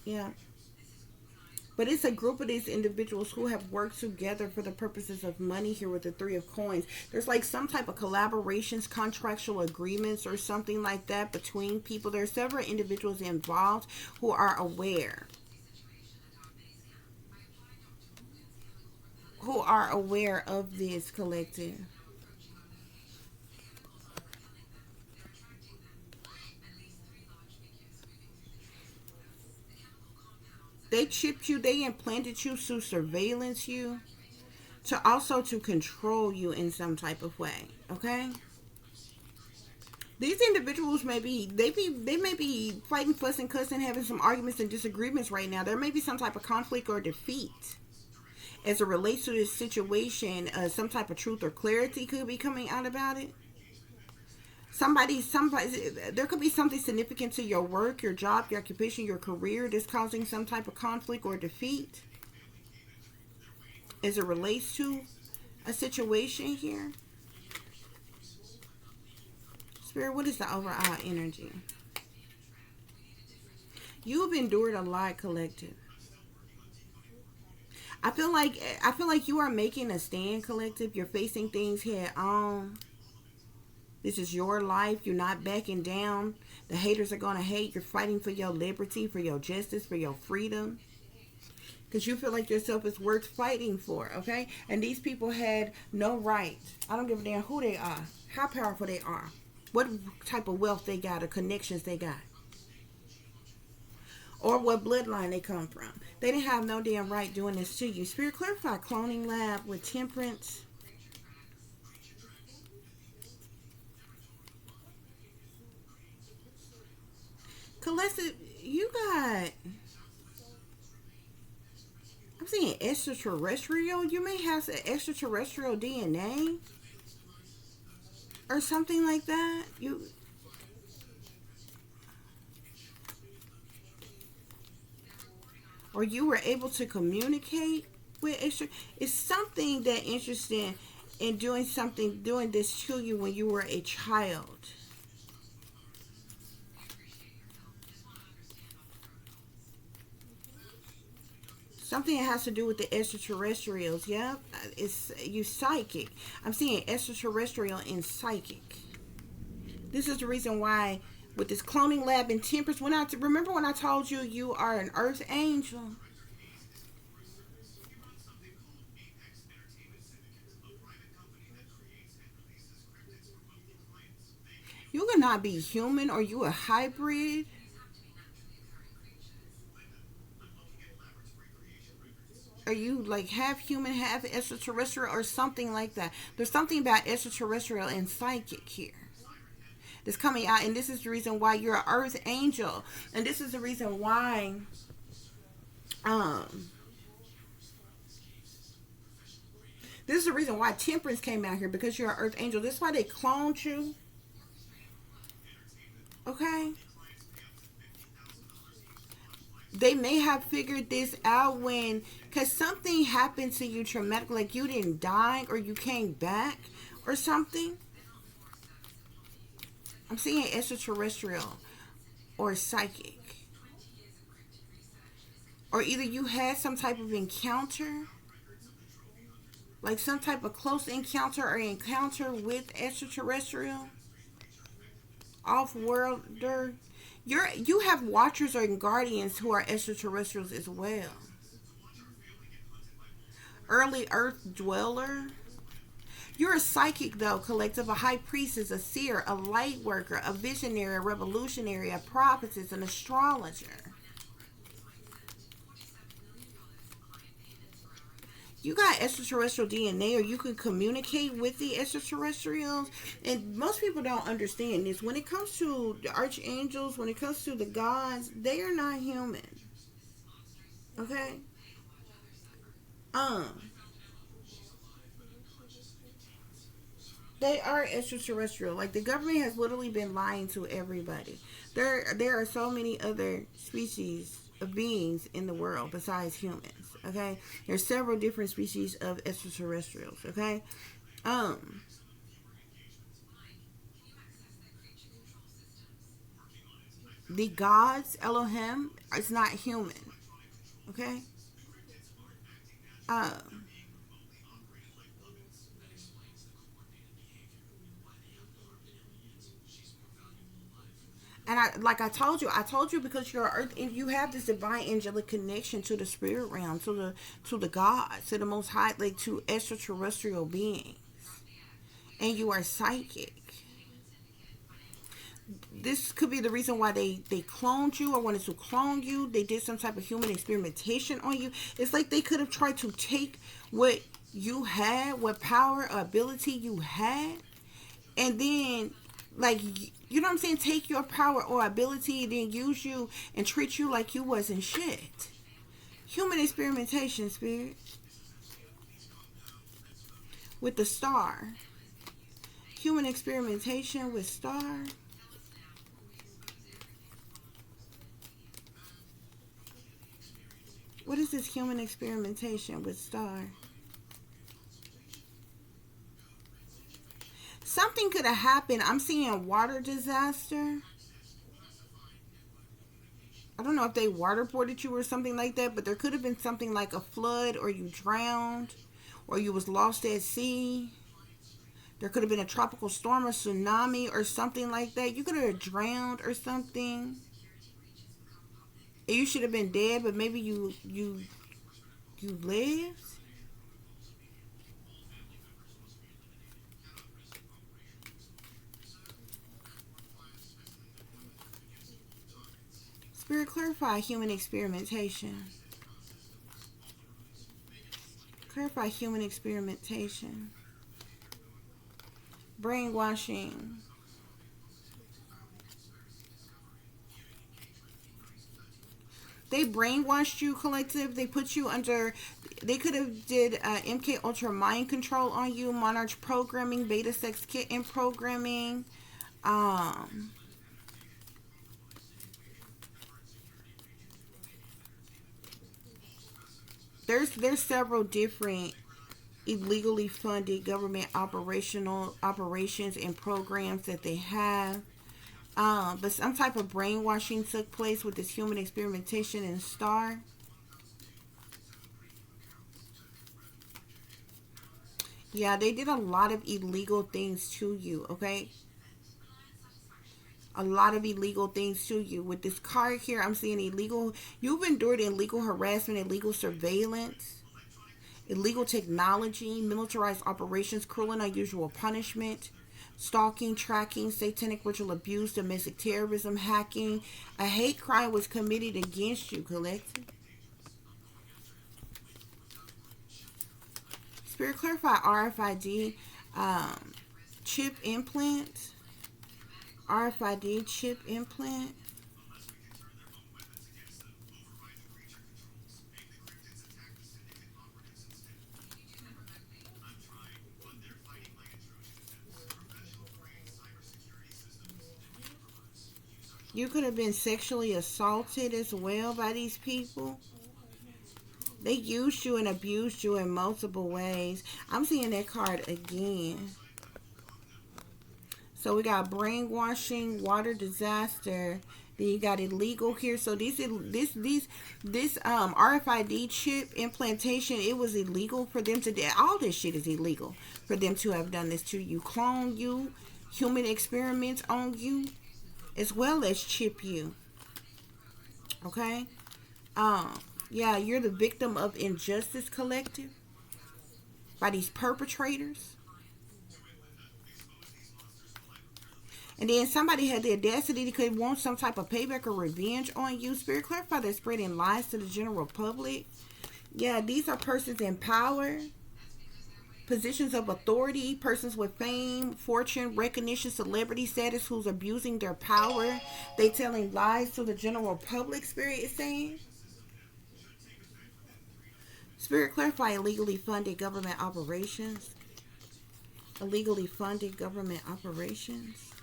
Yeah. But it's a group of these individuals who have worked together for the purposes of money here with the Three of Coins. There's like some type of collaborations, contractual agreements, or something like that between people. There are several individuals involved who are aware. Who are aware of this collective. They chipped you, they implanted you to surveillance you, to also to control you in some type of way. Okay? These individuals may be they may be fighting, fussing, cussing, having some arguments and disagreements right now. There may be some type of conflict or defeat as it relates to this situation. Some type of truth or clarity could be coming out about it. Somebody, there could be something significant to your work, your job, your occupation, your career that's causing some type of conflict or defeat as it relates to a situation here. Spirit, what is the overall energy? You've endured a lot, collective. I feel like you are making a stand, collective. You're facing things head on. This is your life. You're not backing down. The haters are gonna hate. You're fighting for your liberty, for your justice, for your freedom. Because you feel like yourself is worth fighting for, okay? And these people had no right. I don't give a damn who they are, how powerful they are, what type of wealth they got or connections they got, or what bloodline they come from. They didn't have no damn right doing this to you. Spirit, clarify cloning lab with temperance. Collective, you got, I'm seeing extraterrestrial. You may have some extraterrestrial DNA or something like that. Or you were able to communicate with extra. It's something that interesting in doing this to you when you were a child. Something that has to do with the extraterrestrials. Yeah, it's you psychic. I'm seeing extraterrestrial and psychic. This is the reason why with this cloning lab and temperance. When I remember when I told you you are an earth angel. You cannot be human, or you a hybrid. Are you like half human, half extraterrestrial, or something like that? There's something about extraterrestrial and psychic here that's coming out, and this is the reason why you're an earth angel, and this is the reason why um this is the reason why temperance came out here, because you're an earth angel. This is why they cloned you. Okay, they may have figured this out when, because something happened to you traumatic, like you didn't die or you came back or something. I'm seeing extraterrestrial or psychic, or either you had some type of encounter, like some type of close encounter or encounter with extraterrestrial, off-worlder. You have watchers or guardians who are extraterrestrials as well. Early Earth dweller. You're a psychic, though, collective, a high priestess, a seer, a light worker, a visionary, a revolutionary, a prophetess, an astrologer. You got extraterrestrial DNA, or you can communicate with the extraterrestrials. And most people don't understand this. When it comes to the archangels, when it comes to the gods, they are not human. Okay? Um, they are extraterrestrial. Like, the government has literally been lying to everybody. There are so many other species of beings in the world besides humans. Okay? There's several different species of extraterrestrials. Okay? Um, the gods, Elohim, is not human. Okay? Um, And I told you because you're earth, and you have this divine angelic connection to the spirit realm, to the gods, to the Most High, like to extraterrestrial beings, and you are psychic. This could be the reason why they cloned you, or wanted to clone you. They did some type of human experimentation on you. It's like they could have tried to take what you had, what power or ability you had, and then, like, you know what I'm saying, take your power or ability and then use you and treat you like you wasn't shit. Human experimentation, spirit. With the star. Human experimentation with star. What is this human experimentation with star? Something could have happened. I'm seeing water disaster. I don't know if they waterboarded you or something like that, but there could have been something like a flood, or you drowned, or you was lost at sea. There could have been a tropical storm, or tsunami, or something like that. You could have drowned or something. And you should have been dead, but maybe you lived. Spirit, clarify human experimentation. Clarify human experimentation. Brainwashing. They brainwashed you, collective. They put you under. They could have did MK Ultra mind control on you, Monarch programming, beta sex kitten programming. Um, there's several different illegally funded government operational operations and programs that they have. But some type of brainwashing took place with this human experimentation in Star. Yeah, they did a lot of illegal things to you, okay? A lot of illegal things to you. With this card here, I'm seeing illegal. You've endured illegal harassment, illegal surveillance, illegal technology, militarized operations, cruel and unusual punishment, stalking, tracking, satanic ritual abuse, domestic terrorism, hacking. A hate crime was committed against you, collective. Spirit, clarify RFID chip implant. RFID chip implant. You could have been sexually assaulted as well by these people. They used you and abused you in multiple ways. I'm seeing that card again. So we got brainwashing, water disaster. Then you got illegal here. So this RFID chip implantation, it was illegal for them to do. All this shit is illegal for them to have done this to you. Clone you, human experiments on you, as well as chip you. Okay? Yeah, you're the victim of injustice, collective, by these perpetrators. And then somebody had the audacity to could want some type of payback or revenge on you. Spirit, clarify they're spreading lies to the general public. Yeah, these are persons in power, positions of authority, persons with fame, fortune, recognition, celebrity status who's abusing their power. They telling lies to the general public, Spirit is saying. Spirit, clarify illegally funded government operations. Illegally funded government operations.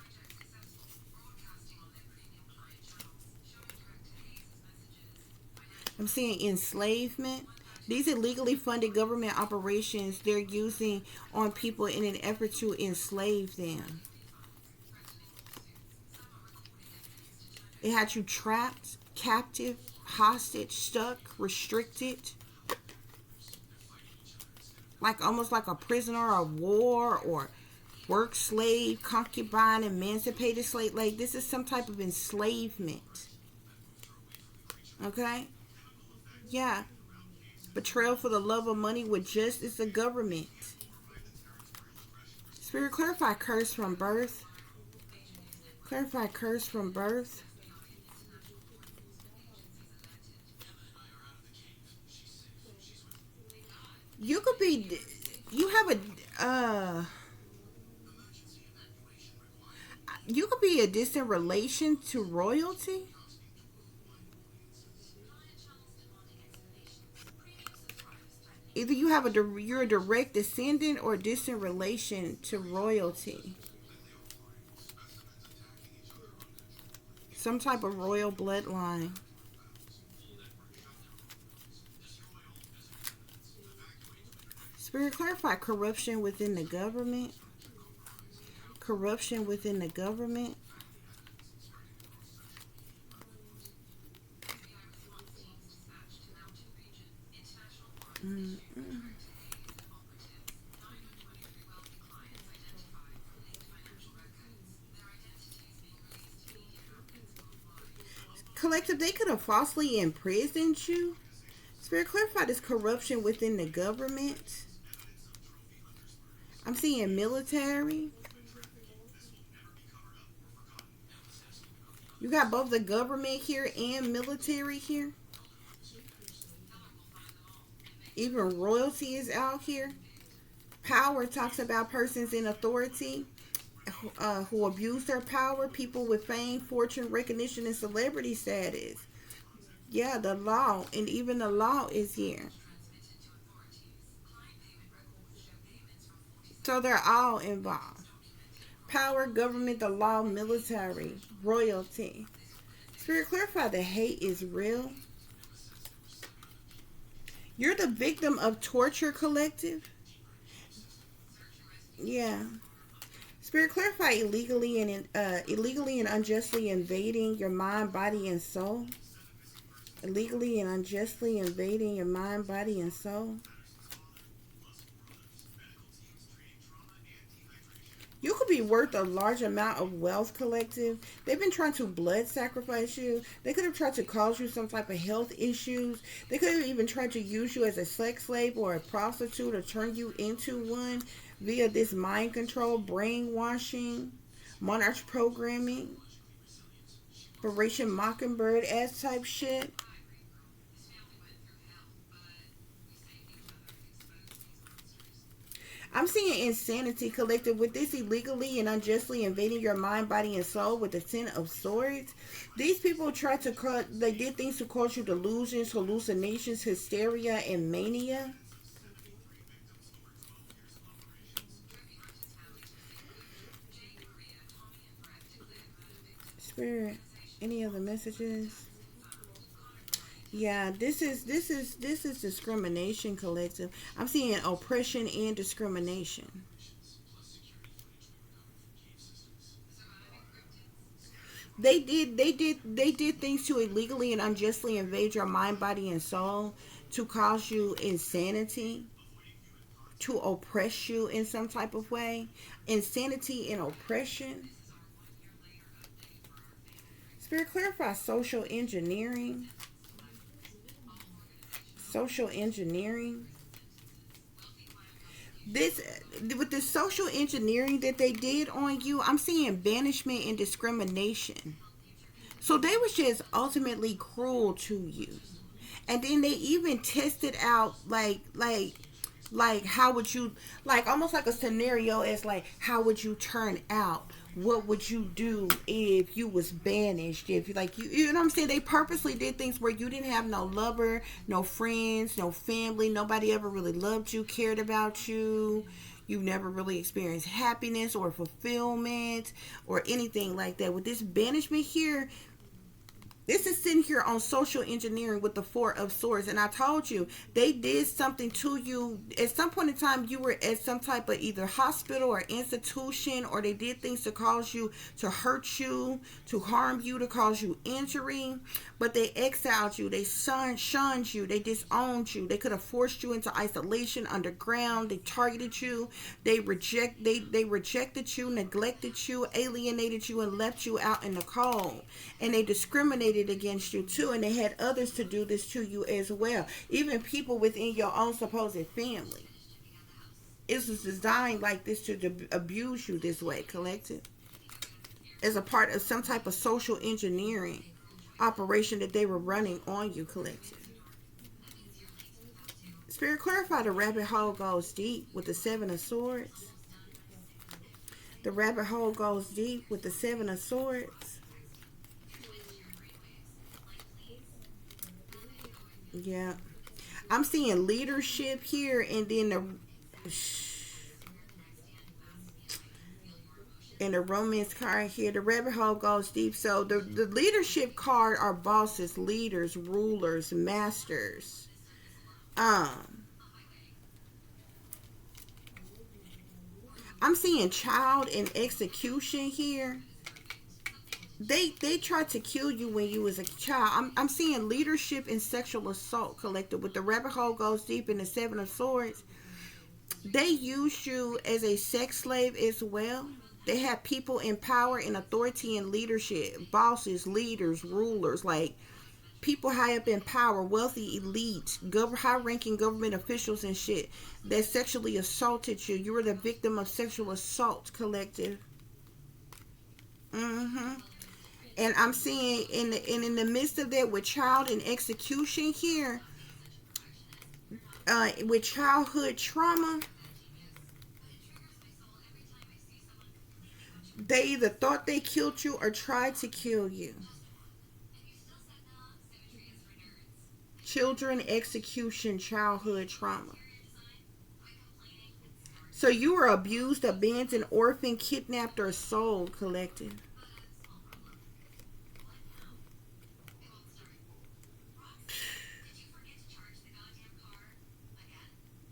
I'm seeing enslavement. These illegally funded government operations they're using on people in an effort to enslave them. It had you trapped, captive, hostage, stuck, restricted. Like almost like a prisoner of war or work slave, concubine, emancipated slave. Like this is some type of enslavement. Okay? Yeah. Betrayal for the love of money with justice, the government. Spirit, clarify curse from birth. Clarify curse from birth. You could be, you have you could be a distant relation to royalty. Either you have you're a direct descendant or distant relation to royalty. Some type of royal bloodline. Spirit, clarify corruption within the government. Corruption within the government. Collective, they could have falsely imprisoned you. Spirit, clarify this corruption within the government. I'm seeing military. You got both the government here and military here. Even royalty is out here. Power talks about persons in authority who abuse their power, people with fame, fortune, recognition, and celebrity status. Yeah, the law, and even the law is here. So they're all involved. Power, government, the law, military, royalty. Spirit, clarify the hate is real. You're the victim of torture, collective. Yeah. Spirit, clarify illegally and unjustly invading your mind, body, and soul. Illegally and unjustly invading your mind, body, and soul. You could be worth a large amount of wealth, collective. They've been trying to blood sacrifice you. They could have tried to cause you some type of health issues. They could have even tried to use you as a sex slave or a prostitute or turn you into one via this mind control, brainwashing, monarch programming, Operation Mockingbird ass type shit. I'm seeing insanity, collective, with this illegally and unjustly invading your mind, body, and soul with the Ten of Swords. These people tried to they did things to cause you delusions, hallucinations, hysteria, and mania. Spirit, any other messages? Yeah, this is discrimination, collective. I'm seeing oppression and discrimination. They did things to illegally and unjustly invade your mind, body, and soul to cause you insanity, to oppress you in some type of way. Insanity and oppression. Spirit, clarify social engineering. Social engineering. this with the social engineering that they did on you, I'm seeing banishment and discrimination. So they was just ultimately cruel to you. And then they even tested out like how would you, like almost like a scenario as like how would you turn out, what would you do if you was banished, if you know what I'm saying. They purposely did things where you didn't have no lover, no friends, no family, nobody ever really loved you, cared about you. You never really experienced happiness or fulfillment or anything like that. With this banishment here, this is sitting here on social engineering with the Four of Swords. And I told you, they did something to you. At some point in time, you were at some type of either hospital or institution, or they did things to cause you, to hurt you, to harm you, to cause you injury. But they exiled you. They shunned you. They disowned you. They could have forced you into isolation underground. They targeted you. They rejected you, neglected you, alienated you, and left you out in the cold. And they discriminated against you too, and they had others to do this to you as well, even people within your own supposed family. It was designed like this to abuse you this way, collective, as a part of some type of social engineering operation that they were running on you, collective. Spirit, clarify the rabbit hole goes deep with the Seven of Swords. The rabbit hole goes deep with the Seven of Swords. Yeah. I'm seeing leadership here, and then the romance card here. The rabbit hole goes deep. So the leadership card are bosses, leaders, rulers, masters. I'm seeing child and execution here. They tried to kill you when you was a child. I'm seeing leadership and sexual assault, collected with the rabbit hole goes deep in the Seven of Swords. They used you as a sex slave as well. They had people in power and authority and leadership, bosses, leaders, rulers, like people high up in power, wealthy elites, high-ranking government officials and shit that sexually assaulted you. You were the victim of sexual assault, collective. And I'm seeing in the midst of that, with child and execution here, with childhood trauma, they either thought they killed you or tried to kill you. Children execution, childhood trauma. So you were abused, abandoned, orphaned, kidnapped, or sold, collective.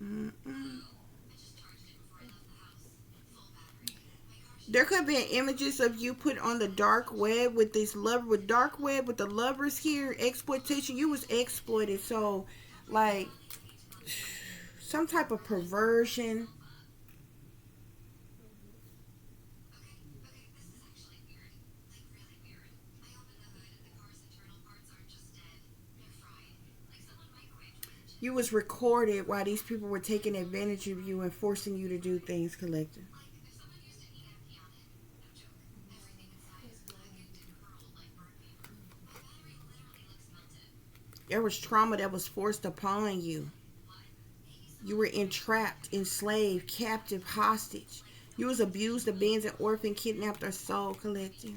Mm-mm. There could have been images of you put on the dark web with this love, with dark web with the lovers here, exploitation. You was exploited, so like some type of perversion. You was recorded while these people were taking advantage of you and forcing you to do things, collective. There was trauma that was forced upon you. You were entrapped, enslaved, captive, hostage. You was abused, abandoned, orphaned, kidnapped, or sold, collective.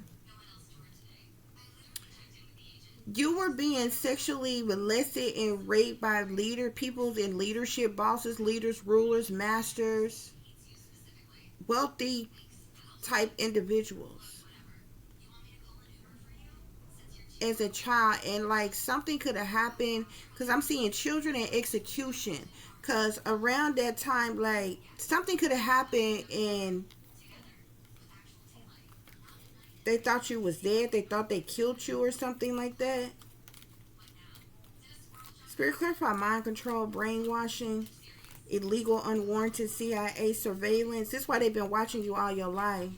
You were being sexually molested and raped by people in leadership, bosses, leaders, rulers, masters, wealthy type individuals as a child. And like something could have happened, because I'm seeing children in execution, because around that time, like something could have happened and they thought you was dead. They thought they killed you or something like that. Spirit, clarify mind control, brainwashing, illegal, unwarranted CIA surveillance. This is why they've been watching you all your life.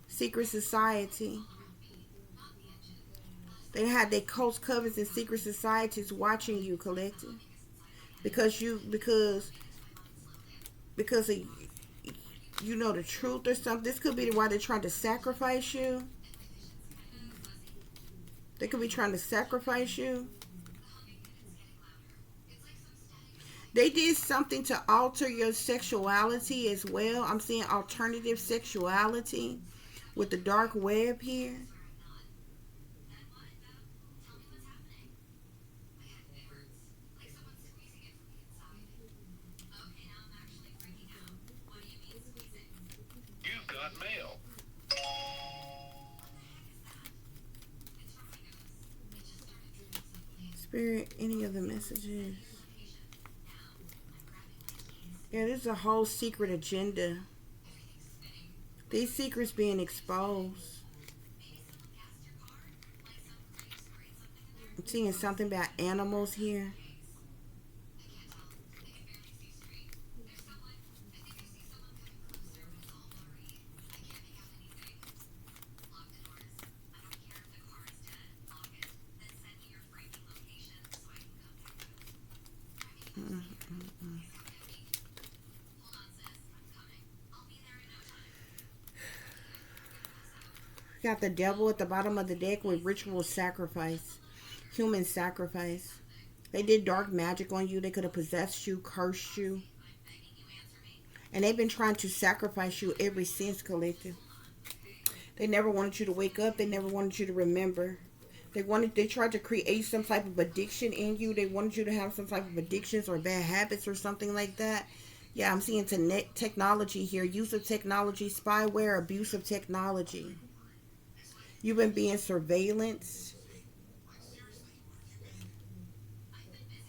Secret society. They had their cults, covens, and secret societies watching you, collective. Because because of, you know, the truth or something. This could be why they're trying to sacrifice you. They could be trying to sacrifice you. They did something to alter your sexuality as well. I'm seeing alternative sexuality with the dark web here. You've got mail. Spirit, any of the messages? Yeah, there's a whole secret agenda. These secrets being exposed. I'm seeing something about animals here. Got the devil at the bottom of the deck with ritual sacrifice. Human sacrifice. They did dark magic on you. They could have possessed you, cursed you. And they've been trying to sacrifice you ever since, collective. They never wanted you to wake up. They never wanted you to remember. They tried to create some type of addiction in you. They wanted you to have some type of addictions or bad habits or something like that. Yeah, I'm seeing technology here. Use of technology, spyware, abuse of technology. You've been being surveillanced.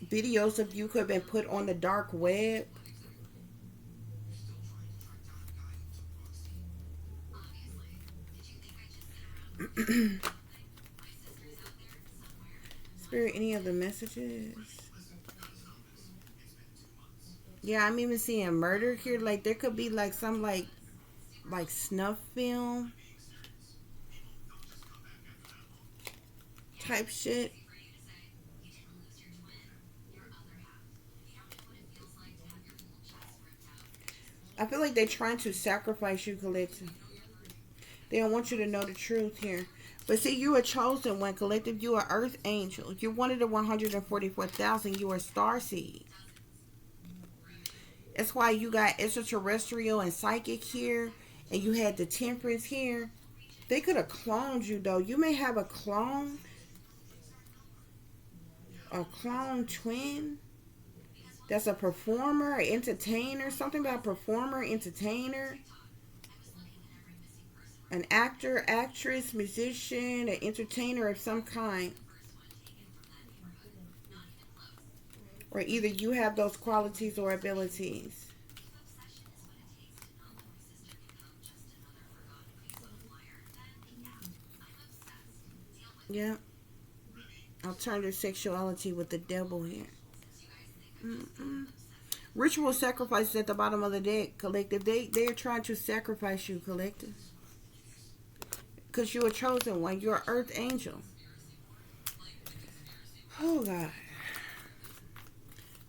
Videos of you could have been put on the dark web. Spirit, any other messages? Yeah, I'm even seeing murder here. Like there could be like some like snuff film type shit. I feel like they're trying to sacrifice you, collective. They don't want you to know the truth here. But see, you are chosen one, collective. You are earth angel. You're one of the 144,000. You are star seed. That's why you got extraterrestrial and psychic here. And you had the temperance here. They could have cloned you, though. You may have a clone. A clone twin. That's a performer, an entertainer. Something about performer, entertainer. An actor, actress, musician, an entertainer of some kind. Or either you have those qualities or abilities. Yeah. Alternative sexuality with the devil here. Ritual sacrifices at the bottom of the deck, collective. They're trying to sacrifice you, collective. Because you're a chosen one. You're an earth angel. Oh, God.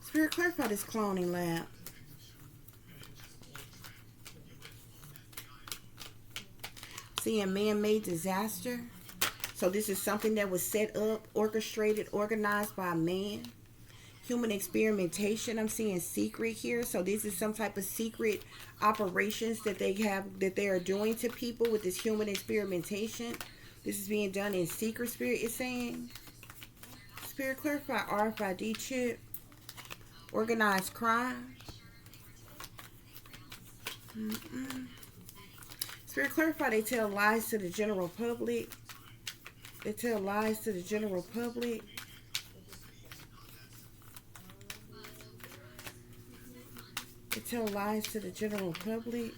Spirit, clarify this cloning lab. Seeing man-made disaster. So this is something that was set up, orchestrated, organized by man. Human experimentation. I'm seeing secret here. So this is some type of secret operations that they are doing to people with this human experimentation. This is being done in secret, Spirit is saying. Spirit, clarify RFID chip. Organized crime. Spirit, clarify they tell lies to the general public. They tell lies to the general public. They tell lies to the general public.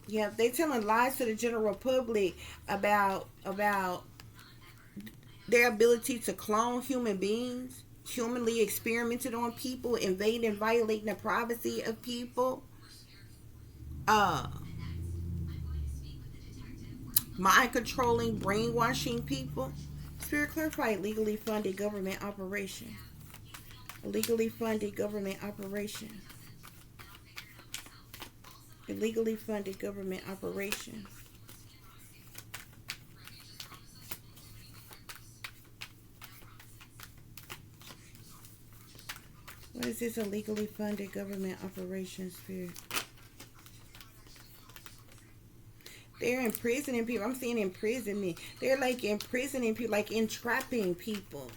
Yeah, they telling lies to the general public about their ability to clone human beings, humanly experimented on people, invading and violating the privacy of people. Mind controlling, brainwashing people. Spirit, clarify legally funded government operation. Illegally funded government operation. Illegally funded government operation. What is this illegally funded government operation, Spirit? They're imprisoning people. I'm seeing imprisonment. They're like imprisoning people, like entrapping people.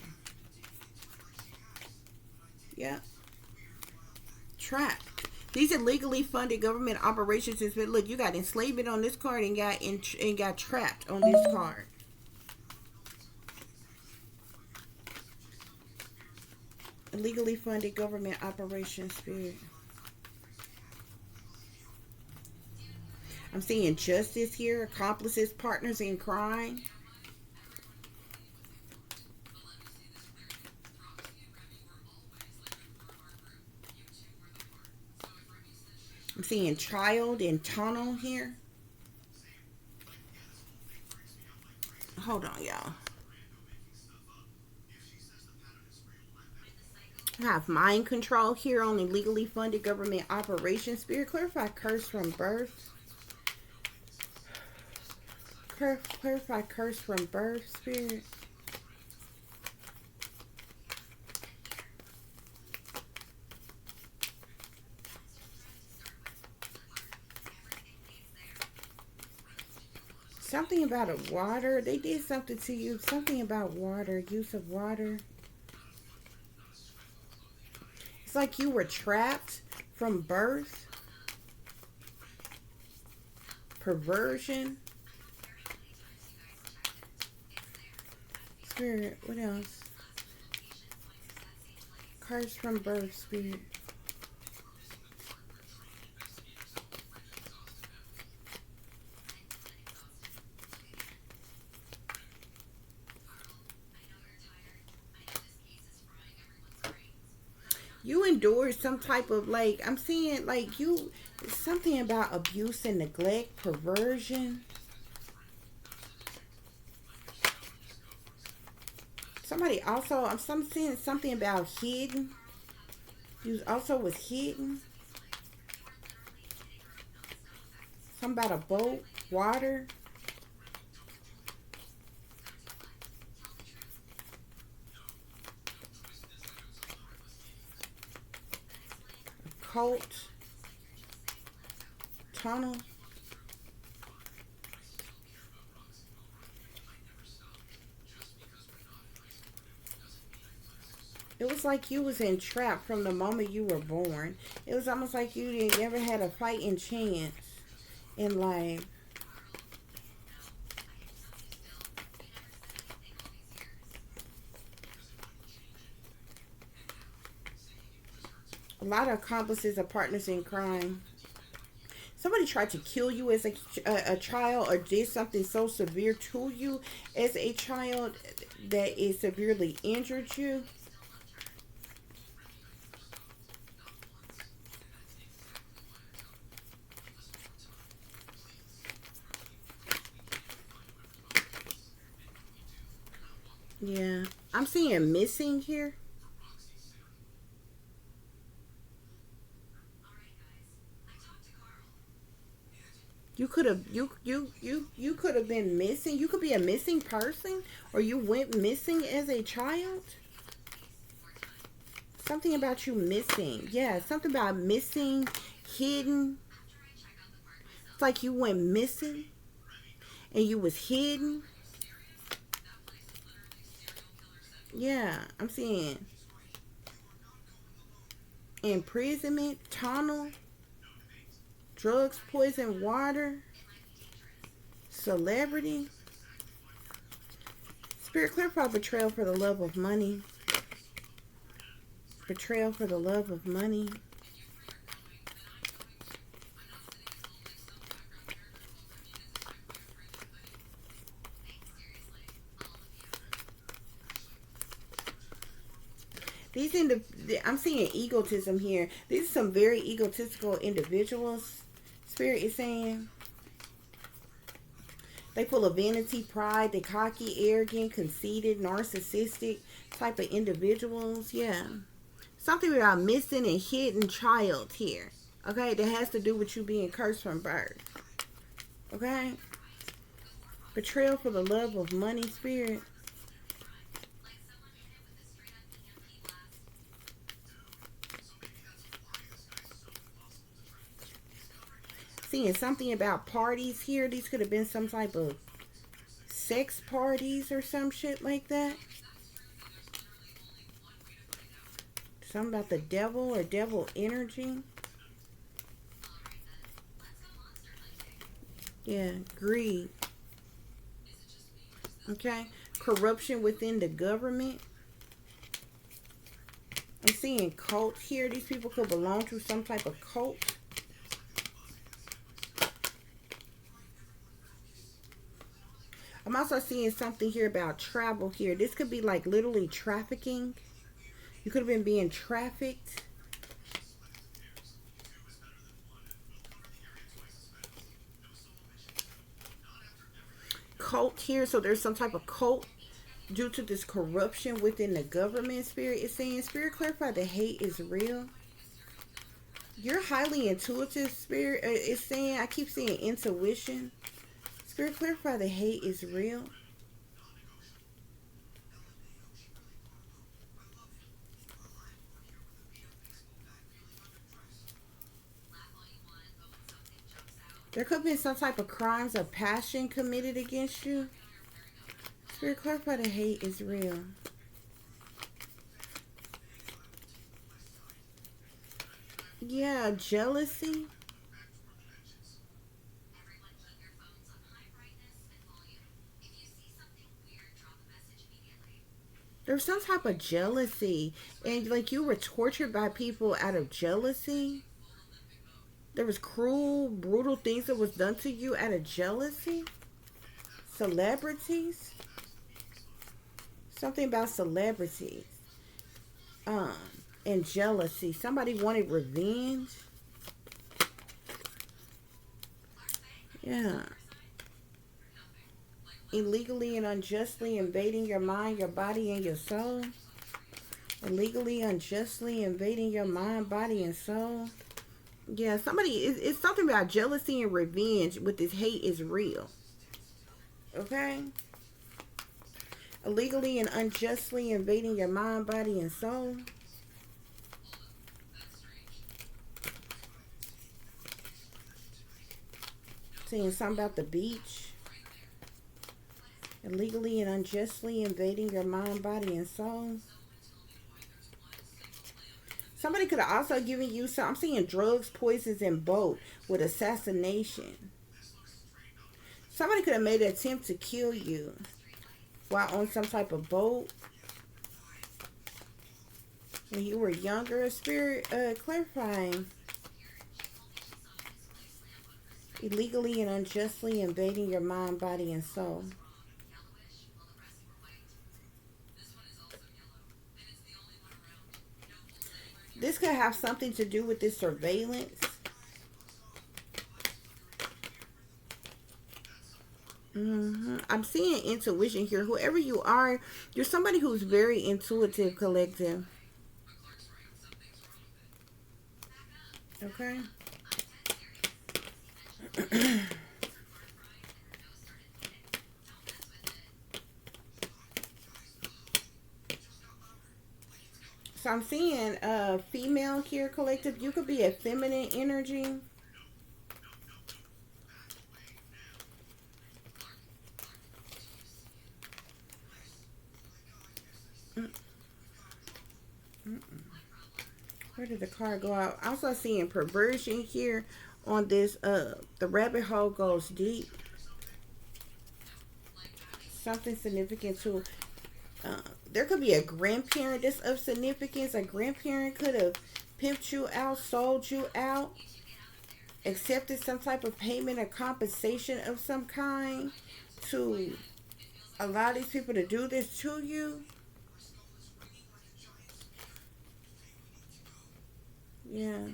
Yeah. Trapped. These illegally funded government operations is, look, you got enslavement on this card and got trapped on this card. Illegally funded government operations, Spirit. I'm seeing justice here, accomplices, partners in crime. I'm seeing child and tunnel here. Hold on, y'all. I have mind control here on illegally funded government operations. Spirit, clarify curse from birth. Clarify curse from birth, Spirit. Something about a water. They did something to you. Something about water. Use of water. It's like you were trapped from birth. Perversion. Spirit, what else? Curse from birth, Spirit. You endured some type of, like, I'm seeing, like, you, something about abuse and neglect, perversion. Somebody also, I'm seeing something about hidden. You also was hidden. Something about a boat, water. Cult. Tunnel. It was like you was entrapped from the moment you were born. It was almost like you never had a fighting chance in life. A lot of accomplices are partners in crime. Somebody tried to kill you as a child, or did something so severe to you as a child that it severely injured you. Yeah, I'm seeing missing here. You could have you could have been missing. You could be a missing person, or you went missing as a child. Something about you missing. Yeah, something about missing, hidden. It's like you went missing and you was hidden. Yeah, I'm seeing imprisonment, tunnel, drugs, poison, water, celebrity. Spirit, clarify betrayal for the love of money. Betrayal for the love of money. I'm seeing egotism here. These are some very egotistical individuals. Spirit is saying they full of vanity, pride, they cocky, arrogant, conceited, narcissistic type of individuals. Yeah. Something about missing and hidden child here. Okay, that has to do with you being cursed from birth. Okay? Betrayal for the love of money, Spirit. Seeing something about parties here. These could have been some type of sex parties or some shit like that. Something about the devil or devil energy. Yeah, greed. Okay, corruption within the government. I'm seeing cult here. These people could belong to some type of cult. I'm also seeing something here about travel here. This could be like literally trafficking. You could have been being trafficked. Cult here. So there's some type of cult due to this corruption within the government. Spirit is saying, Spirit, clarify the hate is real. You're highly intuitive, Spirit. It's saying, I keep seeing intuition. Spirit, clarify the hate is real. There could be some type of crimes of passion committed against you. Spirit, clarify the hate is real. Yeah, jealousy. There's some type of jealousy. And like you were tortured by people out of jealousy. There was cruel, brutal things that was done to you out of jealousy. Celebrities. Something about celebrities. And jealousy. Somebody wanted revenge. Yeah. Illegally and unjustly invading your mind, your body, and your soul. Illegally, unjustly invading your mind, body, and soul. Yeah, somebody, it's something about jealousy and revenge with this hate is real. Okay? Illegally and unjustly invading your mind, body, and soul. Saying something about the beach. Illegally and unjustly invading your mind, body, and soul. Somebody could have also given you some, I'm seeing drugs, poisons, and boat with assassination. Somebody could have made an attempt to kill you while on some type of boat. When you were younger, Spirit, clarifying. Illegally and unjustly invading your mind, body, and soul. This could have something to do with this surveillance. I'm seeing intuition here. Whoever you are, you're somebody who's very intuitive, collective. Okay. So I'm seeing female here, collective. You could be a feminine energy. Where did the card go out? I'm also seeing perversion here on this. The rabbit hole goes deep. Something significant to there could be a grandparent that's of significance. A grandparent could have pimped you out, sold you out, accepted some type of payment or compensation of some kind to allow these people to do this to you. Yeah.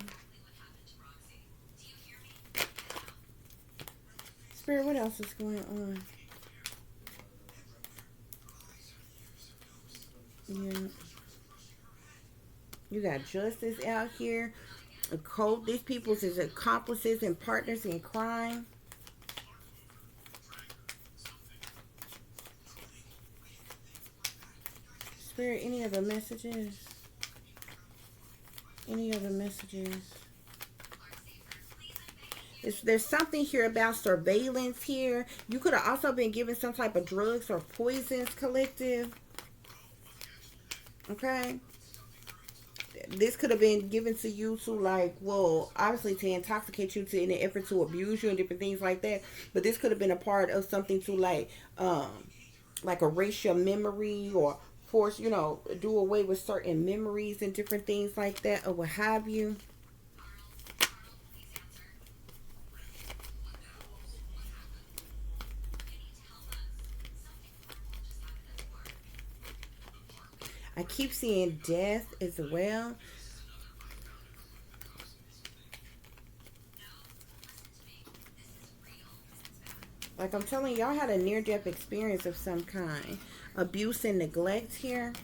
Spirit, what else is going on? Yeah. You got justice out here. A cult. These people's is accomplices and partners in crime. Spirit, any other messages? Any other messages? There's something here about surveillance here. You could have also been given some type of drugs or poisons, collective. Okay? This could have been given to you to, like, well, obviously to intoxicate you, to in an effort to abuse you and different things like that. But this could have been a part of something to, like erase your memory or force, you know, do away with certain memories and different things like that, or what have you. I keep seeing death as well. Like I'm telling y'all had a near-death experience of some kind. Abuse and neglect here.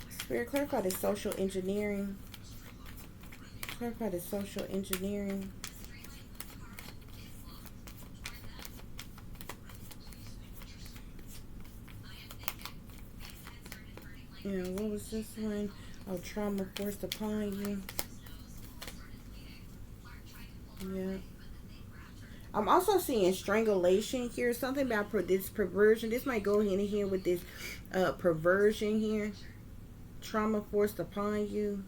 Spirit, clarify the social engineering. Clarify the social engineering. Yeah, what was this one? Oh, trauma forced upon you. Yeah. I'm also seeing strangulation here. Something about this perversion. This might go hand in hand with this perversion here. Trauma forced upon you.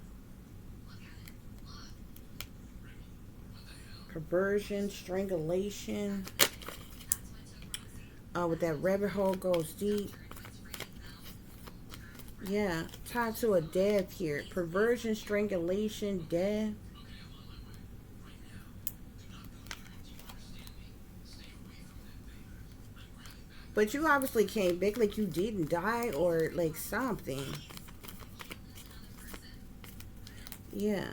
Perversion, strangulation. With that rabbit hole goes deep. Yeah, tied to a death here. Perversion, strangulation, death. But you obviously came back like you didn't die or like something. Yeah.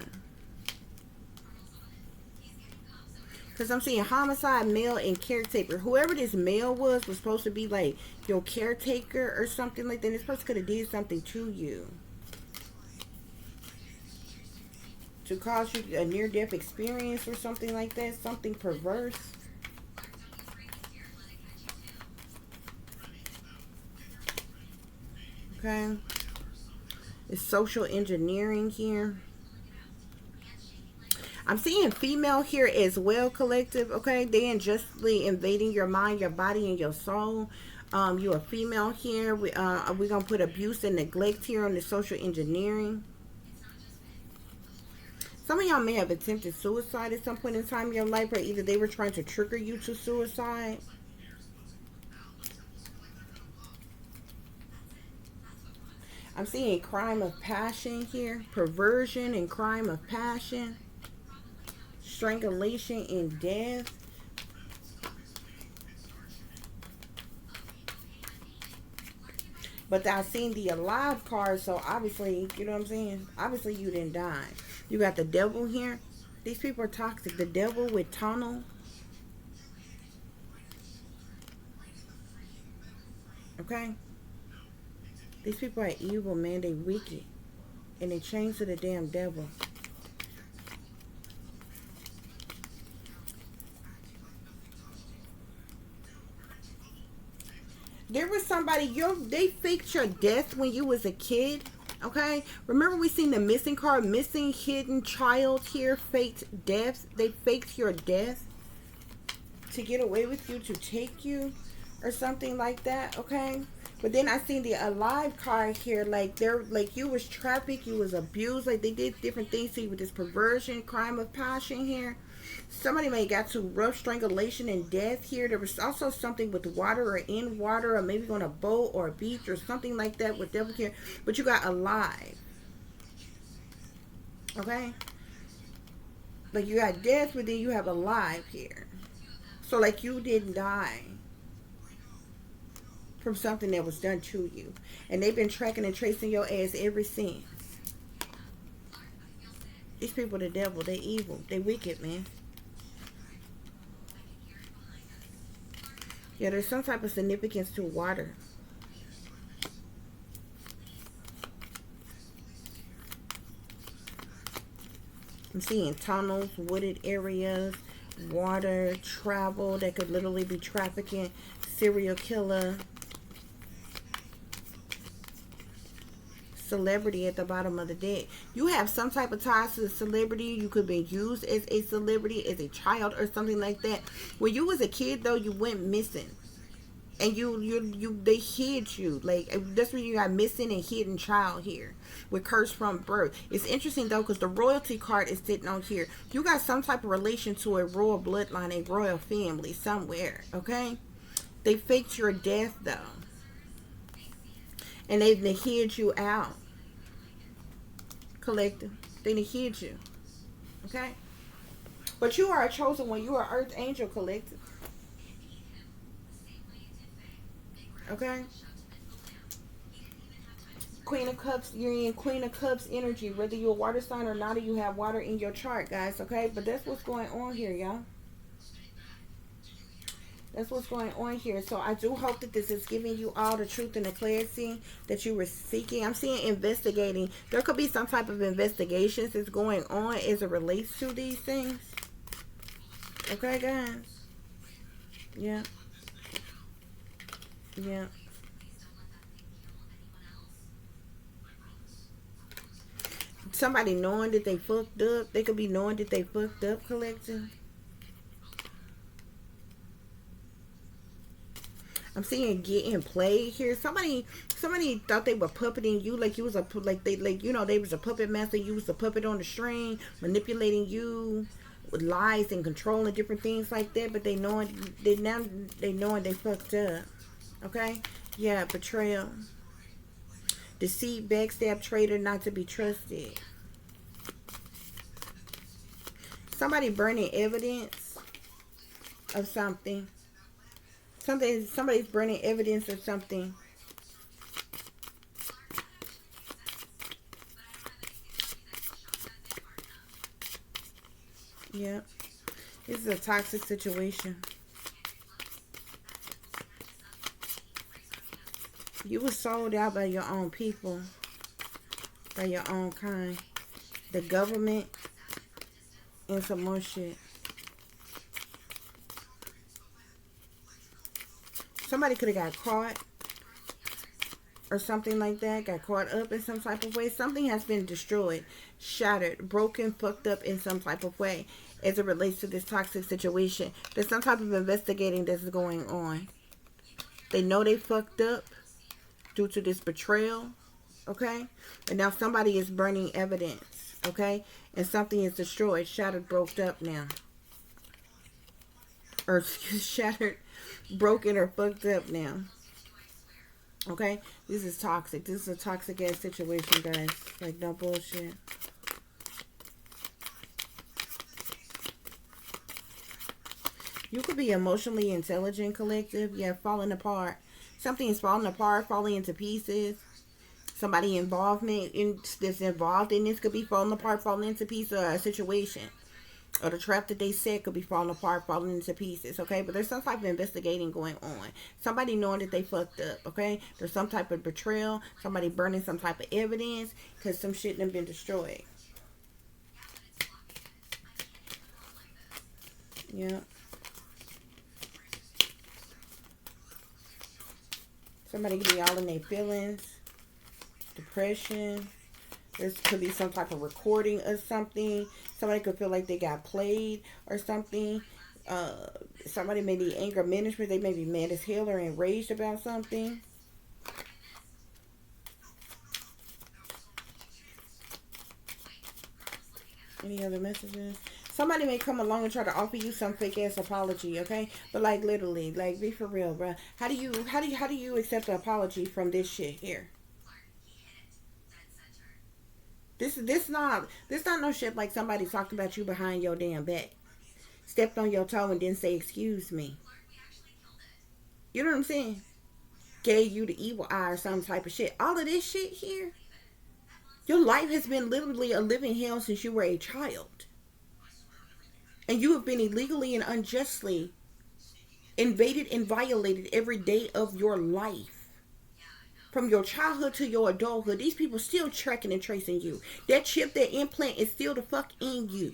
Because I'm seeing homicide, male, and caretaker. Whoever this male was supposed to be like your caretaker or something like that. This person could have did something to you to cause you a near-death experience or something like that. Something perverse. Okay. It's social engineering here. I'm seeing female here as well, collective. Okay, they unjustly invading your mind, your body, and your soul. You're a female here. We're gonna put abuse and neglect here on the social engineering. Some of y'all may have attempted suicide at some point in time in your life, or either they were trying to trigger you to suicide. I'm seeing crime of passion here, perversion and crime of passion, strangulation and death. But I seen the alive card, so obviously, you know what I'm saying? Obviously, you didn't die. You got the devil here. These people are toxic. The devil with tunnel. Okay? These people are evil, man. They wicked. And they chained to the damn devil. There was somebody, they faked your death when you was a kid. Okay? Remember we seen the missing card, missing hidden child here, faked death. They faked your death to get away with you, to take you or something like that. Okay? But then I seen the alive card here, like they're like you was trafficked, you was abused, like they did different things to you with this perversion, crime of passion here. Somebody may got to rough strangulation and death here. There was also something with water or in water or maybe on a boat or a beach or something like that with devil here. But you got alive. Okay? Like you got death, but then you have alive here. So like you didn't die from something that was done to you. And they've been tracking and tracing your ass ever since. These people, the devil, they evil. They wicked, man. Yeah, there's some type of significance to water. I'm seeing tunnels, wooded areas, water, travel. That could literally be trafficking, serial killer, celebrity at the bottom of the deck. You have some type of ties to the celebrity. You could be used as a celebrity, as a child or something like that. When you was a kid, though, you went missing. And they hid you. Like, that's when you got missing and hidden child here with curse from birth. It's interesting though, because the royalty card is sitting on here. You got some type of relation to a royal bloodline, a royal family somewhere. Okay, they faked your death though, and they hid you out. Collective, they hid you. Okay, but you are a chosen one. You are Earth Angel, collective. Okay. Queen of Cups, you're in Queen of Cups energy. Whether you're a water sign or not, you have water in your chart, guys. Okay, but that's what's going on here, y'all. That's what's going on here. So I do hope that this is giving you all the truth and the clarity that you were seeking. I'm seeing investigating. There could be some type of investigations that's going on as it relates to these things. Okay, guys. Yeah. Yeah. Somebody knowing that they fucked up. They could be knowing that they fucked up, collective. I'm seeing getting played here. Somebody thought they were puppeting you, like you was a they was a puppet master. You was a puppet on the string, manipulating you with lies and control and different things like that. But they knowing they fucked up. Okay, yeah, betrayal, deceit, backstab, traitor, not to be trusted. Somebody burning evidence of something. Somebody's burning evidence of something. Yeah. This is a toxic situation. You were sold out by your own people. By your own kind. The government. And some more shit. Somebody could have got caught or something like that. Got caught up in some type of way. Something has been destroyed, shattered, broken, fucked up in some type of way as it relates to this toxic situation. There's some type of investigating that's going on. They know they fucked up due to this betrayal. Okay? And now somebody is burning evidence. Okay? And something is destroyed, shattered, broke up now. Or shattered, broken, or fucked up now. Okay? This is toxic. This is a toxic ass situation, guys. Like, no bullshit. You could be emotionally intelligent, collective. Yeah, falling apart. Something is falling apart, falling into pieces. Somebody that's involved in this could be falling apart, falling into pieces, or a situation. Or the trap that they set could be falling apart, falling into pieces, okay? But there's some type of investigating going on. Somebody knowing that they fucked up, okay? There's some type of betrayal. Somebody burning some type of evidence because some shit done been destroyed. Yeah. Somebody could be all in their feelings. Depression. There could be some type of recording of something. Somebody could feel like they got played or something. Somebody may be anger management. They may be mad as hell or enraged about something. Any other messages? Somebody may come along and try to offer you some fake ass apology, okay? But like literally, like be for real, bro. How do you accept an apology from this shit here? This not no shit like somebody talked about you behind your damn back, stepped on your toe and didn't say excuse me. You know what I'm saying? Gave you the evil eye or some type of shit. All of this shit here, your life has been literally a living hell since you were a child, and you have been illegally and unjustly invaded and violated every day of your life From your childhood to your adulthood, these people still tracking and tracing you. That chip, that implant is still the fuck in you.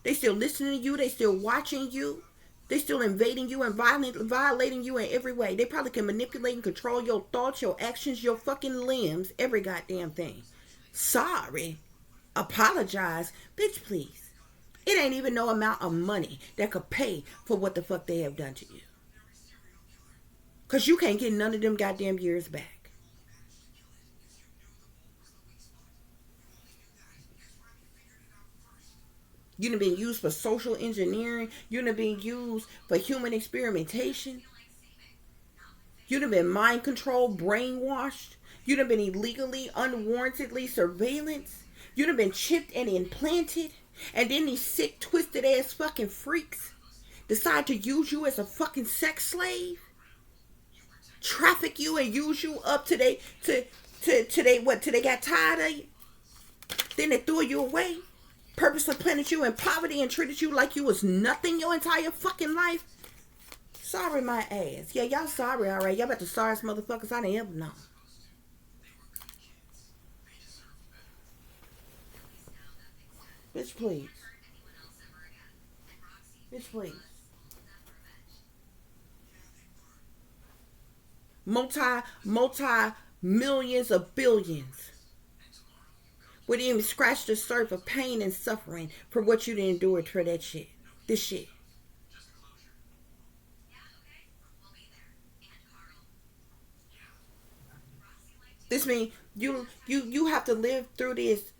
They still listening to you. They still watching you. They still invading you and violating you in every way. They probably can manipulate and control your thoughts, your actions, your fucking limbs, every goddamn thing. Sorry. Apologize. Bitch, please. It ain't even no amount of money that could pay for what the fuck they have done to you. Because you can't get none of them goddamn years back. You done been used for social engineering. You done been used for human experimentation. You done been mind controlled, brainwashed. You done been illegally, unwarrantedly surveillance. You done been chipped and implanted. And then these sick, twisted ass fucking freaks decide to use you as a fucking sex slave. Traffic you and use you up till they got tired of you. Then they threw you away. Purposely planted you in poverty and treated you like you was nothing your entire fucking life. Sorry my ass. Yeah, y'all sorry, alright. Y'all about the sorriest motherfuckers I done ever known. Bitch, please. Bitch, please. Multi millions of billions would even scratch the surface of pain and suffering for what you didn't endure for that shit. This shit. This means you have to live through this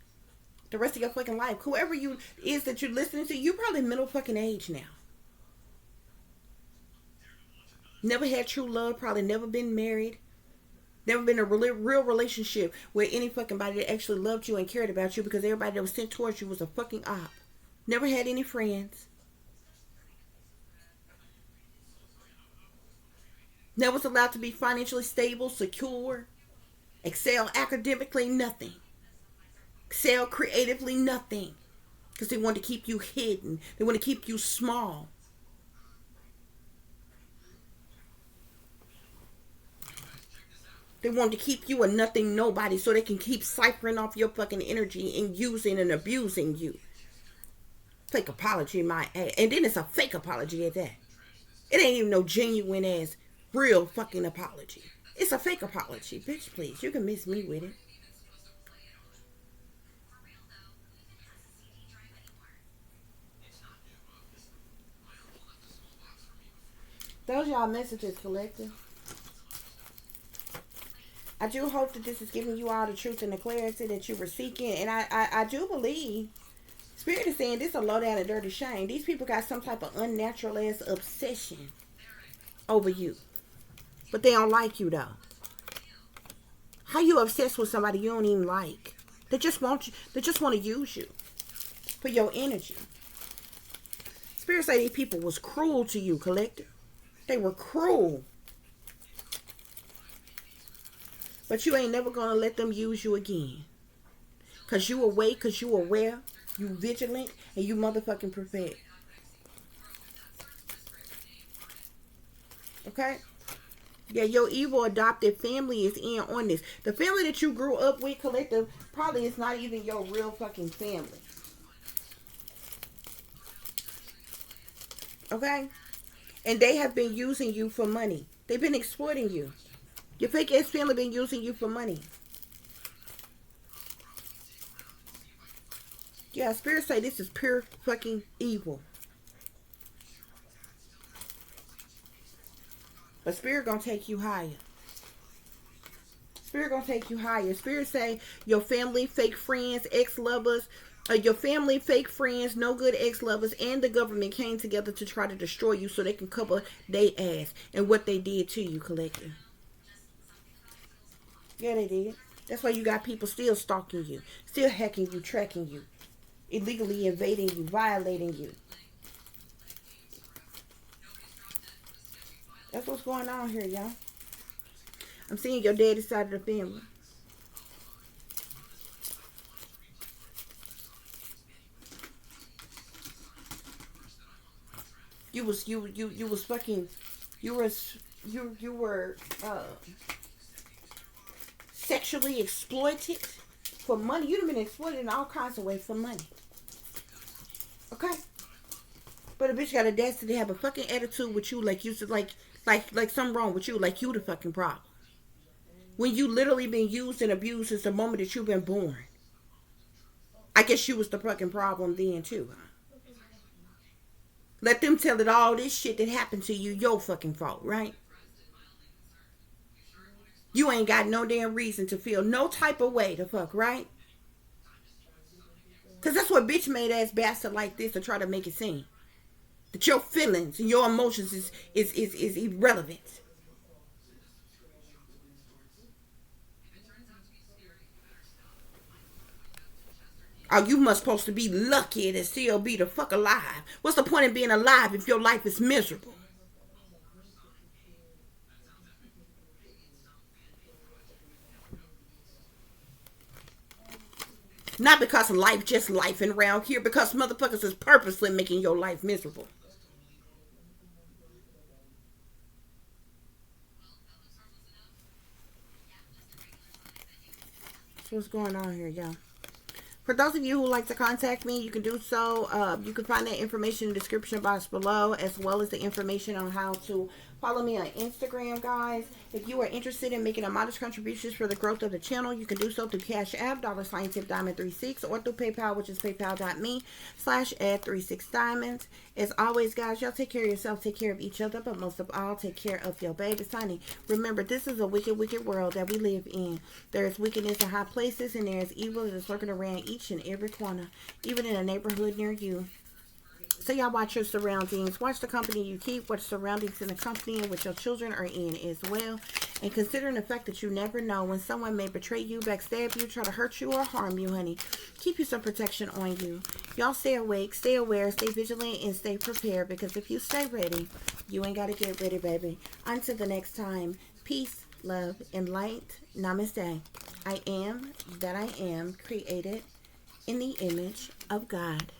the rest of your fucking life. Whoever you is that you're listening to, you probably middle fucking age now. Never had true love, probably never been married. Never been in a real relationship where any fucking body that actually loved you and cared about you, because everybody that was sent towards you was a fucking op. Never had any friends. Never was allowed to be financially stable, secure, excel academically, nothing. Excel creatively, nothing. Because they want to keep you hidden. They want to keep you small. They want to keep you a nothing nobody so they can keep ciphering off your fucking energy and using and abusing you. Fake apology, my ass. And then it's a fake apology at that. It ain't even no genuine ass, real fucking apology. It's a fake apology. Bitch, please. You can miss me with it. Those y'all messages, collective. I do hope that this is giving you all the truth and the clarity that you were seeking. And I do believe Spirit is saying this is a low down and dirty shame. These people got some type of unnatural ass obsession over you. But they don't like you though. How you obsessed with somebody you don't even like? They just want you. They just want to use you for your energy. Spirit say these people was cruel to you, collective. They were cruel. But you ain't never going to let them use you again. Because you awake, because you aware, you vigilant, and you motherfucking prepared. Okay? Yeah, your evil adopted family is in on this. The family that you grew up with, collective, probably is not even your real fucking family. Okay? And they have been using you for money. They've been exploiting you. Your fake ass family been using you for money. Yeah, Spirit say this is pure fucking evil. But Spirit gonna take you higher. Spirit gonna take you higher. Spirit say your family, fake friends, ex-lovers, your family, fake friends, no good ex-lovers, and the government came together to try to destroy you so they can cover their ass and what they did to you, collective. Yeah, they did. That's why you got people still stalking you, still hacking you, tracking you, illegally invading you, violating you. That's what's going on here, y'all. I'm seeing your daddy's side of the family. You was you were sexually exploited for money. You'd have been exploited in all kinds of ways for money. Okay? But a bitch got a audacity to have a fucking attitude with you like you like something wrong with you, like you the fucking problem. When you literally been used and abused since the moment that you've been born. I guess you was the fucking problem then too, huh? Let them tell it all this shit that happened to you, your fucking fault, right? You ain't got no damn reason to feel no type of way to fuck, right? Cause that's what bitch made ass bastard like this to try to make it seem. That your feelings and your emotions is irrelevant. Oh, you must supposed to be lucky to still be the fuck alive. What's the point of being alive if your life is miserable? Not because life just life and around here, because motherfuckers is purposely making your life miserable. So what's going on here, y'all? For those of you who like to contact me, you can do so. You can find that information in the description box below, as well as the information on how to follow me on Instagram, guys. If you are interested in making a modest contributions for the growth of the channel, you can do so through Cash App, $tip-diamond36, or through PayPal, which is paypal.me/add36diamonds. As always, guys, y'all take care of yourself, take care of each other, but most of all, take care of your babies, honey. Remember, this is a wicked, wicked world that we live in. There is wickedness in high places, and there is evil that is lurking around each and every corner, even in a neighborhood near you. So y'all watch your surroundings. Watch the company you keep. Watch surroundings in the company in which your children are in as well. And considering the fact that you never know when someone may betray you, backstab you, try to hurt you, or harm you, honey. Keep you some protection on you. Y'all stay awake, stay aware, stay vigilant, and stay prepared. Because if you stay ready, you ain't got to get ready, baby. Until the next time, peace, love, and light. Namaste. I am that I am, created in the image of God.